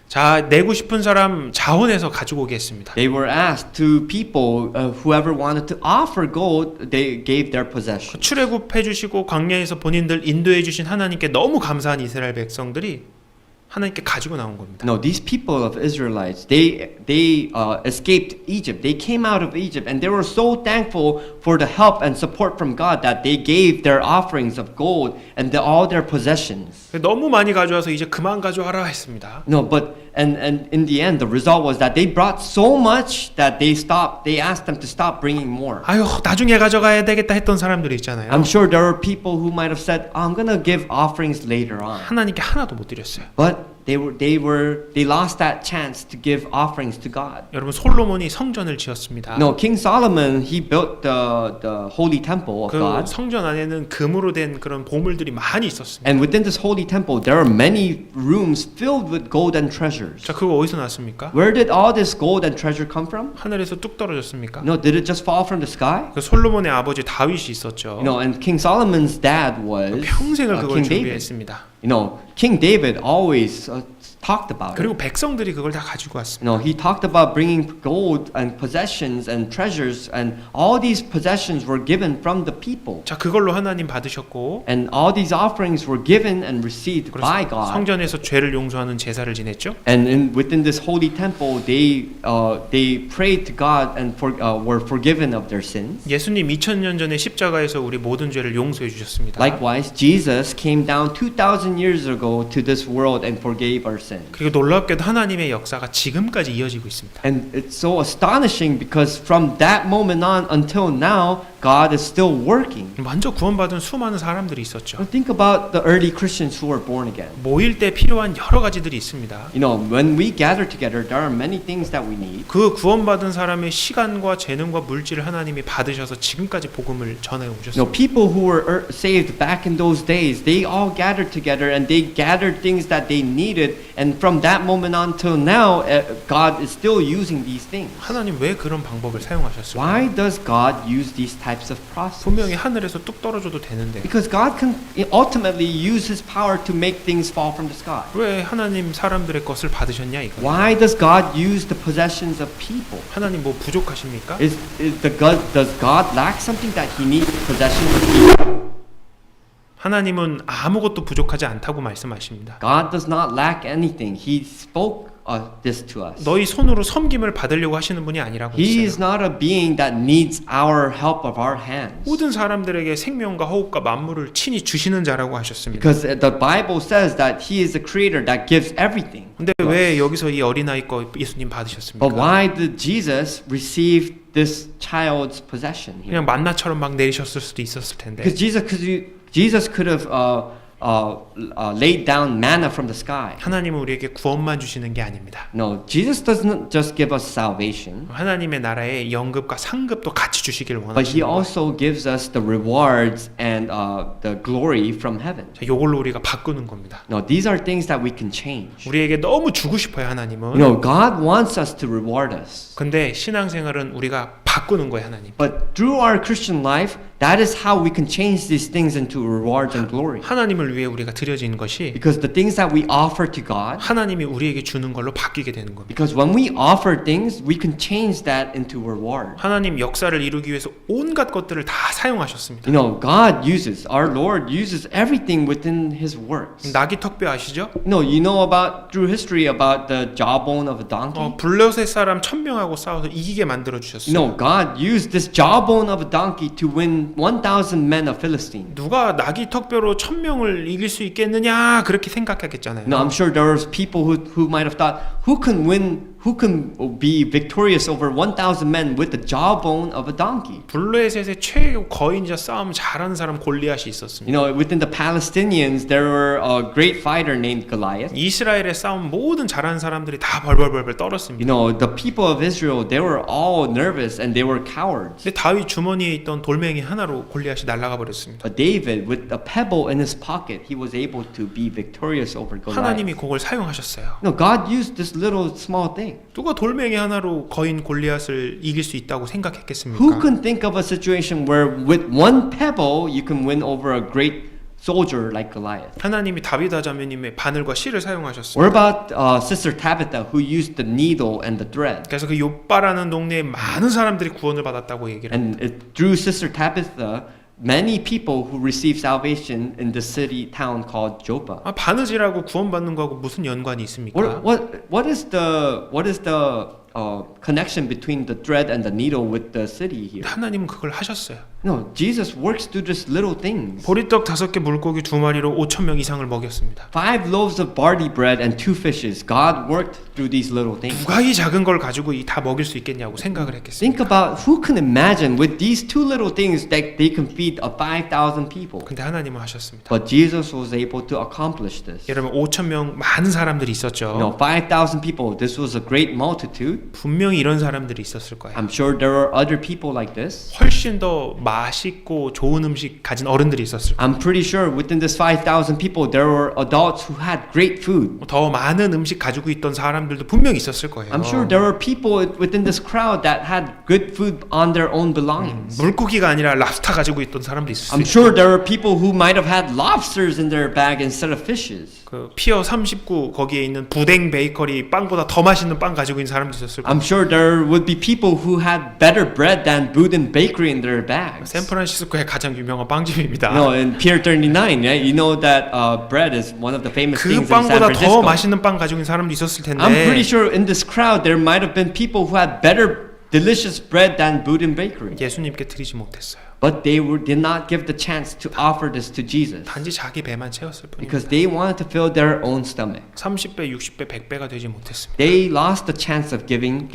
자, 내고 싶은 사람 자원해서 가지고 오겠습니다. They were asked to people, whoever wanted to offer gold, they gave their possession. 출애굽해 주시고 광야에서 본인들 인도해 주신 하나님께 너무 감사한 이스라엘 백성들이 하나님께 가지고 나온 겁니다. No, these people of Israelites, they escaped Egypt. They came out of Egypt, and they were so thankful for the help and support from God that they gave their offerings of gold and all their possessions. 너무 많이 가져와서 이제 그만 가져와라 했습니다. No, but and in the end, the result was that they brought so much that they stopped. They asked them to stop bringing more. 아유, 나중에 가져가야 되겠다 했던 사람들이 있잖아요. I'm sure there are people who might have said, "I'm gonna give offerings later on," 하나님께 하나도 못 드렸어요. but they lost that chance to give offerings to God. 여러분, 솔로몬이 성전을 지었습니다. No, King Solomon, he built the holy temple of 그 God. 성전 안에는 금으로 된 그런 보물들이 많이 있었습니다. And within this holy temple, there are many rooms filled with gold and treasures. 자, 그거 어디서 났습니까? Where did all this gold and treasure come from? 하늘에서 뚝 떨어졌습니까? No, did it just fall from the sky? 그 솔로몬의 아버지 다윗이 있었죠. No, and King Solomon's dad was 평생을 그걸 King David. 준비했습니다. King David always talked about it. 그리고 백성들이 그걸 다 가지고 왔습니다. He talked about bringing gold and possessions and treasures, and all these possessions were given from the people. 자, 그걸로 하나님 받으셨고, And all these offerings were given and received by 그래서 God. 성전에서 죄를 용서하는 제사를 지냈죠. And within this holy temple, they prayed to God and were forgiven of their sins. 예수님 2000년 전에 십자가에서 우리 모든 죄를 용서해 주셨습니다. Likewise, Jesus came down 2,000 years ago to this world and forgave our sins. 그리고 놀랍게도 하나님의 역사가 지금까지 이어지고 있습니다. And it's so astonishing because from that moment on until now, God is still working. 먼저 구원받은 수많은 사람들이 있었죠. Think about the early Christians who were born again. 모일 때 필요한 여러 가지들이 있습니다. When we gather together, there are many things that we need. 그 구원받은 사람의 시간과 재능과 물질을 하나님이 받으셔서 지금까지 복음을 전해 오셨습니다. People who were saved back in those days, they all gathered together and they gathered things that they needed. And from that moment on till now, God is still using these things. 하나님 왜 그런 방법을 사용하셨을까요? Why does God use these types of processes? 분명히 하늘에서 뚝 떨어져도 되는데 Because God can ultimately use His power to make things fall from the sky. 왜 하나님 사람들의 것을 받으셨냐 이거. Why does God use the possessions of people? 하나님 뭐 부족하십니까? Does God lack something that He needs possessions of people? 하나님은 아무것도 부족하지 않다고 말씀하십니다. God does not lack anything. He spoke this to us. 너희 손으로 섬김을 받으려고 하시는 분이 아니라고 He 했어요. is not a being that needs our help of our hands. 모든 사람들에게 생명과 호흡과 만물을 친히 주시는 자라고 하셨습니다. Because the Bible says that He is the creator that gives everything. 근데 왜 여기서 이 어린아이 거 예수님 받으셨습니까? But why did Jesus receive this child's possession here? 그냥 만나처럼 막 내리셨을 수도 있었을 텐데. Because Jesus could have laid down manna from the sky. 하나님은 우리에게 구원만 주시는 게 아닙니다. No, Jesus doesn't just give us salvation, 하나님의 나라의 연급과 상급도 같이 주시길 but He 원하십니다. also gives us the rewards and the glory from heaven. 자, 요걸로 우리가 바꾸는 겁니다. No, these are things that we can change. 우리에게 너무 주고 싶어요, 하나님은. God wants us to reward us. 근데 신앙생활은 우리가 바꾸는 거예요, 하나님. But through our Christian life, that is how we can change these things into rewards and glory. 하나님을 위해 우리가 드려진 것이 Because the things that we offer to God, 하나님이 우리에게 주는 걸로 바뀌게 되는 겁니다. because when we offer things, we can change that into reward. 하나님 역사를 이루기 위해서 온갖 것들을 다 사용하셨습니다. Our Lord uses everything within His works. 나귀 턱뼈 아시죠? You know about through history about the jawbone of a donkey. 블레셋 사람 1000명하고 싸워서 이기게 만들어 주셨어요. God used this jawbone of a donkey to win 1,000 men of Philistine. 누가 나귀 턱뼈로 1000명을 이길 수 있겠느냐 그렇게 생각하겠잖아요. I'm sure there was people who might have thought, who can be victorious over 1,000 men with the jawbone of a donkey? 블레셋의 최고 거인이자 싸움 잘하는 사람 골리앗이 있었습니다. Within the Palestinians, there were a great fighter named Goliath. 이스라엘의 싸움 모든 잘하는 사람들이 다 벌벌벌벌 떨었습니다. The people of Israel, they were all nervous and they were cowards. 근데 다윗 주머니에 있던 돌멩이 하나로 골리앗이 날아가 버렸습니다. But David, with a pebble in his pocket, he was able to be victorious over Goliath. 하나님이 그걸 사용하셨어요. God used this little small thing. 누가 돌멩이 하나로 거인 골리앗을 이길 수 있다고 생각했겠습니까? Who can think of a situation where with one pebble you can win over a great soldier like Goliath. 하나님이 다비다 자매님의 바늘과 실을 사용하셨어요. What about Sister Tabitha who used the needle and the thread? 그래서 그 요빠라는 동네에 많은 사람들이 구원을 받았다고 얘기를 합니다. And through Sister Tabitha, many people who received salvation in the city town called Joppa. 바느질하고 구원받는 거하고 무슨 연관이 있습니까? What is the connection between the thread and the needle with the city here? 하나님은 그걸 하셨어요. No, Jesus works through just little things. 보리떡 5개 물고기 2마리로 5,000명 이상을 먹였습니다. 5 loaves of barley bread and 2 fishes. God worked through these little things. 누가 이 작은 걸 가지고 다 먹일 수 있겠냐고 생각을 했겠습니다. Think about who can imagine with these 2 little things that they can feed 5,000 people. 근데 하나님은 하셨습니다. But Jesus was able to accomplish this. 여러분 5,000명 많은 사람들이 있었죠. No, 5,000 people. This was a great multitude. 분명히 이런 사람들이 있었을 거예요. I'm sure there were other people like this. 훨씬 더 맛있고 좋은 음식 가진 어른들이 있었을 거예요. I'm pretty sure within this 5,000 people there were adults who had great food. 더 많은 음식 가지고 있던 사람들도 분명히 있었을 거예요. I'm sure there were people within this crowd that had good food on their own belongings. 물고기가 아니라 랍스터 가지고 있던 사람도 있을 수 I'm 있어요. sure there were people who might have had lobsters in their bag instead of fishes. 그 피어 39 거기에 있는 부댕 베이커리 빵보다 더 맛있는 빵 가지고 있는 사람도 있었을 거예요. I'm sure there would be people who had better bread than Boudin Bakery in their bags. 샌프란시스코의 가장 유명한 빵집입니다. No, in Pier 39, right? You know that bread is one of the famous 그 things in San 빵보다 더 Francisco. 맛있는 빵 가지고 있는 사람도 있었을 텐데. I'm pretty sure in this crowd there might have been people who had better delicious bread than Boudin Bakery. 예수님께 드리지 못했어요. But they did not give the chance to offer this to Jesus 단지 자기 배만 채웠을 뿐입니다. because they wanted to fill their own stomach. 30배, 60배, 100배가 되지 못했습니다. They lost the chance of getting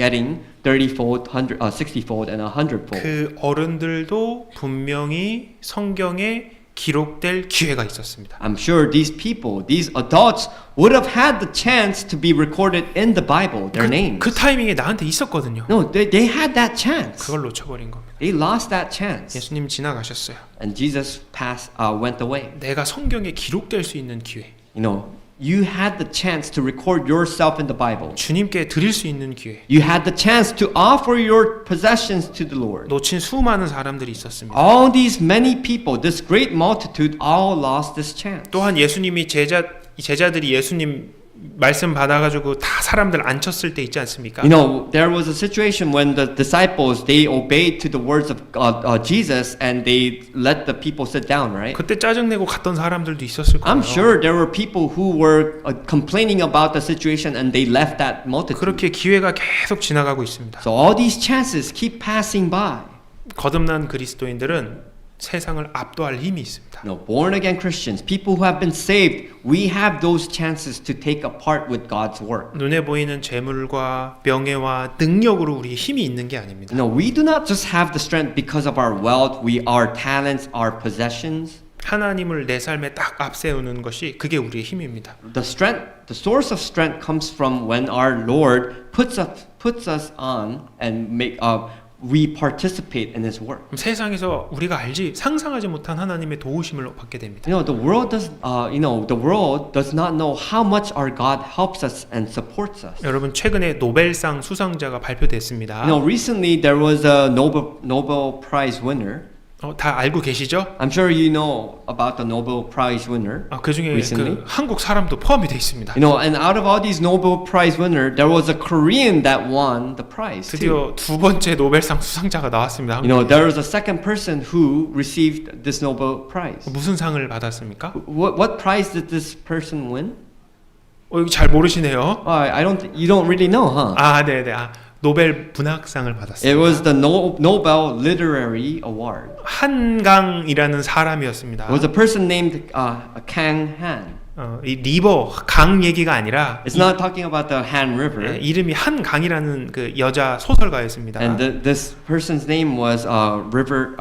30-fold, 60-fold, and 100-fold. 그 어른들도 분명히 성경에 기록될 기회가 있었습니다. I'm sure these people, these adults, would have had the chance to be recorded in the Bible, their names. 그 타이밍에 나한테 있었거든요. No, they had that chance. 그걸 놓쳐버린 겁니다. They lost that chance. 예수님 지나가셨어요. And Jesus went away. 내가 성경에 기록될 수 있는 기회, You know, you had the chance to record yourself in the Bible. 주님께 드릴 수 있는 기회, You had the chance to offer your possessions to the Lord. 놓친 수많은 사람들이 있었습니다. All these many people, this great multitude, all lost this chance. 또한 예수님이 제자들이 예수님 말씀 받아가지고 다 사람들 앉혔을 때 있지 않습니까? You know, there was a situation when the disciples, they obeyed to the words of Jesus and they let the people sit down, right? 그때 짜증내고 갔던 사람들도 있었을 거예요. I'm sure there were people who were complaining about the situation and they left that multitude. 그렇게 기회가 계속 지나가고 있습니다. So all these chances keep passing by. 거듭난 그리스도인들은 세상을 압도할 힘이 있습니다. No, born again Christians, people who have been saved, we have those chances to take a part with God's work. 눈에 보이는 재물과 명예와 능력으로 우리 힘이 있는 게 아닙니다. No, we do not just have the strength because of our wealth, our talents, our possessions. 하나님을 내 삶에 딱 앞세우는 것이 그게 우리의 힘입니다. The source of strength comes from when our Lord puts us on and we participate in His work. 그럼 세상에서 우리가 알지 상상하지 못한 하나님의 도우심을 받게 됩니다. You know, the world does not know how much our God helps us and supports us. 여러분 최근에 노벨상 수상자가 발표됐습니다. You know, recently there was a Nobel Prize winner. 다 알고 계시죠? I'm sure you know about the Nobel Prize winner. 그 중에 recently? 그 한국 사람도 포함이 돼 있습니다. You know, and out of all these Nobel Prize winner, there was a Korean that won the prize. 드디어 too. 두 번째 노벨상 수상자가 나왔습니다. You know, there was a second person who received this Nobel Prize. 무슨 상을 받았습니까? What prize did this person win? 여기 잘 모르시네요. You don't really know, huh? 네네. 노벨 문학상을 받았습니다. It was the Nobel Literary Award. 한강이라는 사람이었습니다. It was a person named Kang Han. 이 리버 강 얘기가 아니라 It's not talking about the Han River. 이름이 한강이라는 그 여자 소설가였습니다. And this person's name was River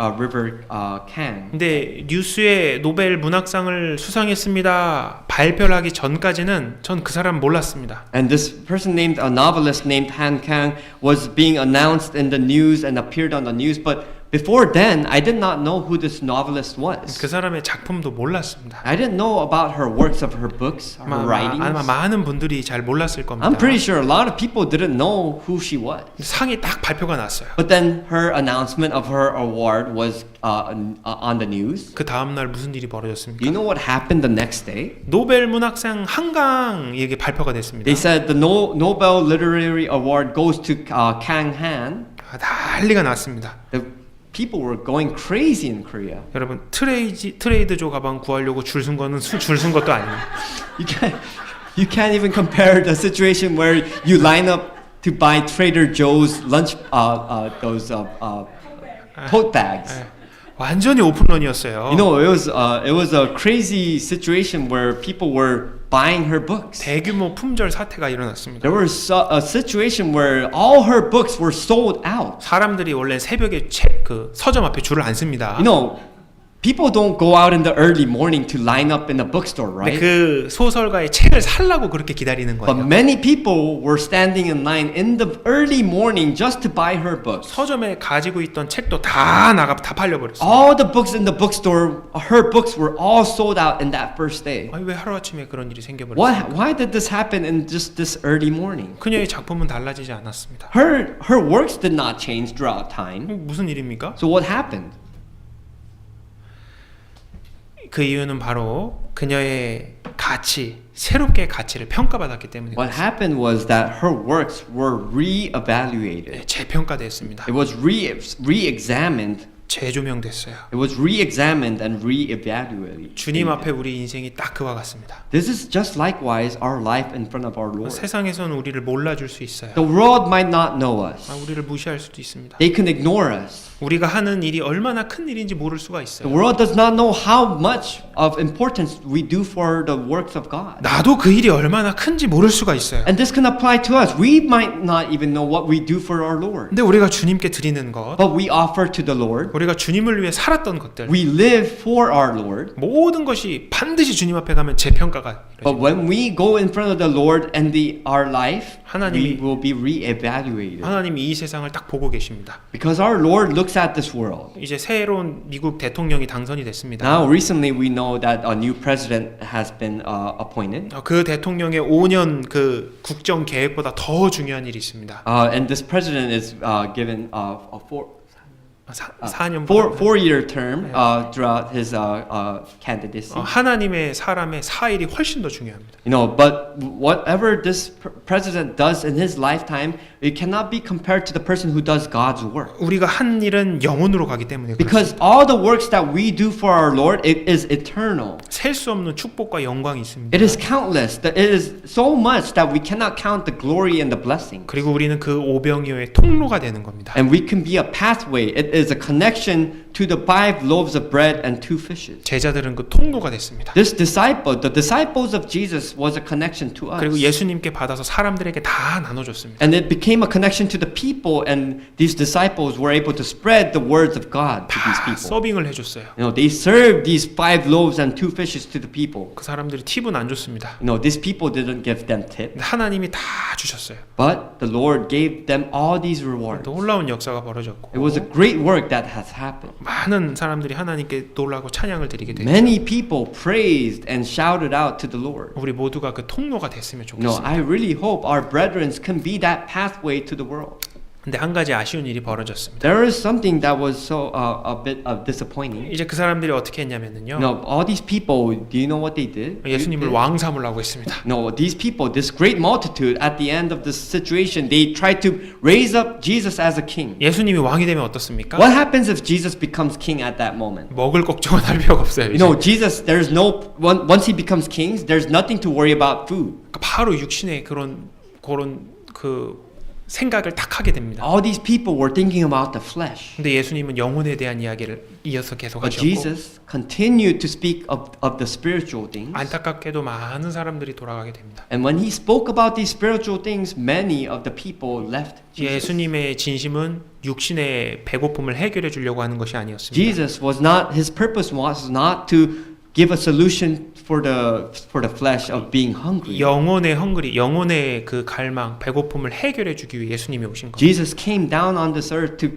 Kang. 근데 뉴스에 노벨 문학상을 수상했습니다. 발표를 하기 전까지는 전 그 사람 몰랐습니다. And this person named a novelist named Han Kang was being announced in the news and appeared on the news, but before then, I did not know who this novelist was. 그 사람의 작품도 몰랐습니다. I didn't know about her works of her books, her 아마 writings. 많은 분들이 잘 몰랐을 겁니다. I'm pretty sure a lot of people didn't know who she was. 상이 딱 발표가 났어요. But then her announcement of her award was on the news. 그 다음 날 무슨 일이 Do 벌어졌습니까? you know what happened the next day? 노벨 문학상 한강에게 발표가 됐습니다. They said the Nobel Literary Award goes to Kang Han. 난리가 났습니다. The people were going crazy in Korea. 여러분 트레이드조 가방 구하려고 줄 쓴 거는 줄 쓴 것도 아니에요. You can't even compare the situation where you line up to buy Trader Joe's lunch those tote bags. 완전히 오픈런이었어요. You know, it was a crazy situation where people were buying her books. 대규모 품절 사태가 일어났습니다. There was a situation where all her books were sold out. 사람들이 원래 새벽에 그 서점 앞에 줄을 안 씁니다. You know, people don't go out in the early morning to line up in the bookstore, 근데 right? 그 소설가의 책을 살라고 그렇게 기다리는 But 거예요. many people were standing in line in the early morning just to buy her books. 서점에 가지고 있던 책도 다 팔려버렸어요. All the books in the bookstore, her books were all sold out in that first day. 아니, 왜 하루아침에 그런 일이 생겨버렸어요? Why did this happen in just this early morning? 그녀의 작품은 달라지지 않았습니다. Her works did not change throughout time. 무슨 일입니까? So what happened? 그 이유는 바로 그녀의 새롭게 가치를 평가받았기 때문에 What happened was that her works were re-evaluated. 재평가됐습니다. It was re-examined. 재조명됐어요. It was re-examined and re-evaluated. 주님 앞에 우리 인생이 딱 그와 같습니다. This is just likewise our life in front of our Lord. 세상에서는 우리를 몰라줄 수 있어요. The world might not know us. 우리를 무시할 수도 있습니다. They can ignore us. 우리가 하는 일이 얼마나 큰 일인지 모를 수가 The 있어요. world does not know how much of importance we do for the works of God. 나도 그 일이 얼마나 큰지 모를 수가 있어요. And this can apply to us. We might not even know what we do for our Lord. 근데 우리가 주님께 드리는 것, But we offer to the Lord. 우리가 주님을 위해 살았던 것들, We live for our Lord. 모든 것이 반드시 주님 앞에 가면 재평가가 But 이루어집니다. when we go in front of the Lord and our life, we 하나님이 will be re-evaluated. 하나님이 이 세상을 딱 보고 계십니다. Because our Lord looks at this world. 이제 새로운 미국 대통령이 당선이 됐습니다. Now, recently we know that a new president has been appointed. 그 대통령의 5년 그 국정 계획보다 더 중요한 일이 있습니다. And this president is given a 4년 four-year term throughout his candidacy. 하나님의 사람의 사일이 훨씬 더 중요합니다. You know, but whatever this president does in his lifetime, it cannot be compared to the person who does God's work. 우리가 한 일은 영혼으로 가기 때문에 Because all the works that we do for our Lord, it is eternal. 셀 수 없는 축복과 영광이 있습니다. It is countless. It is so much that we cannot count the glory and the blessing. 그리고 우리는 그 오병이어의 통로가 되는 겁니다. And we can be a pathway. It is a connection to the 5 loaves of bread and 2 fishes. 제자들은 그 통로가 됐습니다. The disciples of Jesus was a connection to us. 그리고 예수님께 받아서 사람들에게 다 나눠줬습니다. And it became a connection to the people, and these disciples were able to spread the words of God to these 다 people. 서빙을 해줬어요. You know, they served these 5 loaves and 2 fishes to the people. 그 사람들이 팁은 안 줬습니다. You know, these people didn't give them tip, 근데 하나님이 다 주셨어요. but the Lord gave them all these rewards. 놀라운 역사가 벌어졌고 It was a great work that has happened. 많은 사람들이 하나님께 놀라고 찬양을 드리게 됐죠. Many people praised and shouted out to the Lord. 우리 모두가 그 통로가 됐으면 No, 좋겠습니다. I really hope our brethren can be that pathway to the world. 근데 한 가지 아쉬운 일이 벌어졌습니다. There is something that was so a bit disappointing. 이제 그 사람들이 어떻게 했냐면요. No, all these people, do you know what they did? 예수님을 왕 삼으려고 했습니다. No, these people, this great multitude, at the end of this situation, they tried to raise up Jesus as a king. 예수님이 왕이 되면 어떻습니까? What happens if Jesus becomes king at that moment? 먹을 걱정은 할 필요가 없어요. You know, Jesus, there's no, once he becomes king, there's nothing to worry about food. 바로 육신의 그런 그 생각을 딱 하게 됩니다. All these people were thinking about the flesh. 근데 예수님은 영혼에 대한 이야기를 이어서 계속 But 하셨고 Jesus continued to speak of the spiritual things. 안타깝게도 많은 사람들이 돌아가게 됩니다. And when he spoke about these spiritual things, many of the people left Jesus. 예수님의 진심은 육신의 배고픔을 해결해 주려고 하는 것이 아니었습니다. His purpose was not to give a solution for the flesh of being hungry. 영혼의 헝그리, 영혼의 그 갈망, 배고픔을 해결해 주기 위해 예수님이 오신 겁니다. Jesus came down on this earth to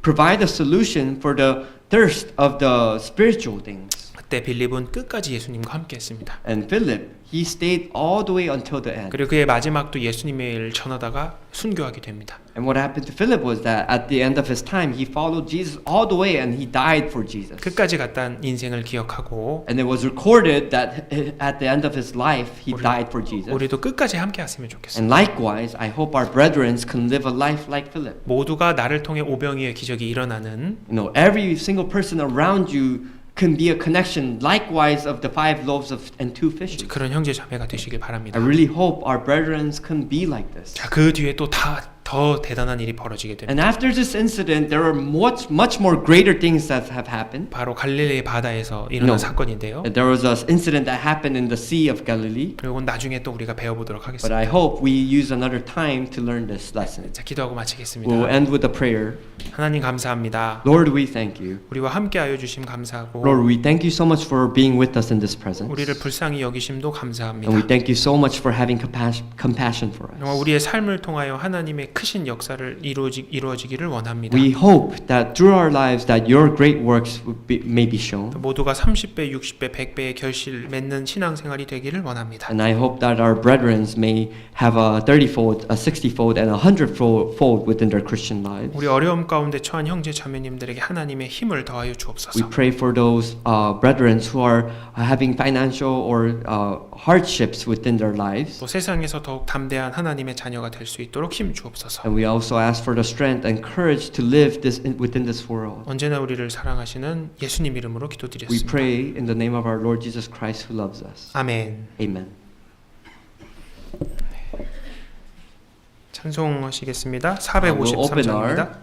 provide a solution for the thirst of the spiritual things. 그때 빌립은 끝까지 예수님과 함께했습니다. And Philip, he stayed all the way until the end. 그리고 그의 마지막도 예수님의 일을 전하다가 순교하게 됩니다. And what happened to Philip was that at the end of his time, he followed Jesus all the way and he died for Jesus. 끝까지 갔던 인생을 기억하고 And it was recorded that at the end of his life, he died for Jesus. 우리도 끝까지 함께했으면 좋겠습니다. And likewise, I hope our brethren can live a life like Philip. 모두가 나를 통해 오병이어의 기적이 일어나는 You know, every single person around you can be a connection likewise of the 5 loaves and 2 fishes. 그런 형제 자매가 되시길 바랍니다. I really hope our brethren can be like this. 자, 그 뒤에 또 더 대단한 일이 벌어지게 됩니다. And after this incident, there are much more greater things that have happened. 바로 갈릴리 바다에서 일어난 사건인데요. And there was an incident that happened in the Sea of Galilee. 그리고 나중에 또 우리가 배워보도록 But 하겠습니다. I hope we use another time to learn this lesson. 자, 기도하고 마치겠습니다. We'll end with a prayer. 하나님 감사합니다. Lord, we thank you. 우리와 함께하여 주심 감사하고 Lord, we thank you so much for being with us in this presence. 우리를 불쌍히 여기심도 감사합니다. And we thank you so much for having compassion for 정말 us. 우리의 삶을 통하여 하나님의 크신 역사를 이루어지기를 원합니다. We hope that through our lives that your great works may be shown. 모두가 30배, 60배, 100배의 결실 맺는 신앙생활이 되기를 원합니다. And I hope that our brethren may have a 30-fold, a 60-fold, and a 100-fold within their Christian lives. 우리 어려움 가운데 처한 형제 자매님들에게 하나님의 힘을 더하여 We 주옵소서. pray for those brethren who are having financial or hardships within their lives. 또 세상에서 더욱 담대한 하나님의 자녀가 될 수 있도록 힘 주옵소서. And we also ask for the strength and courage to live within this world. 언제나 우리를 사랑하시는 예수님 이름으로 We 기도드렸습니다. pray in the name of our Lord Jesus Christ who loves us. 아멘. Amen. 찬송하시겠습니다. We'll open our 453장입니다.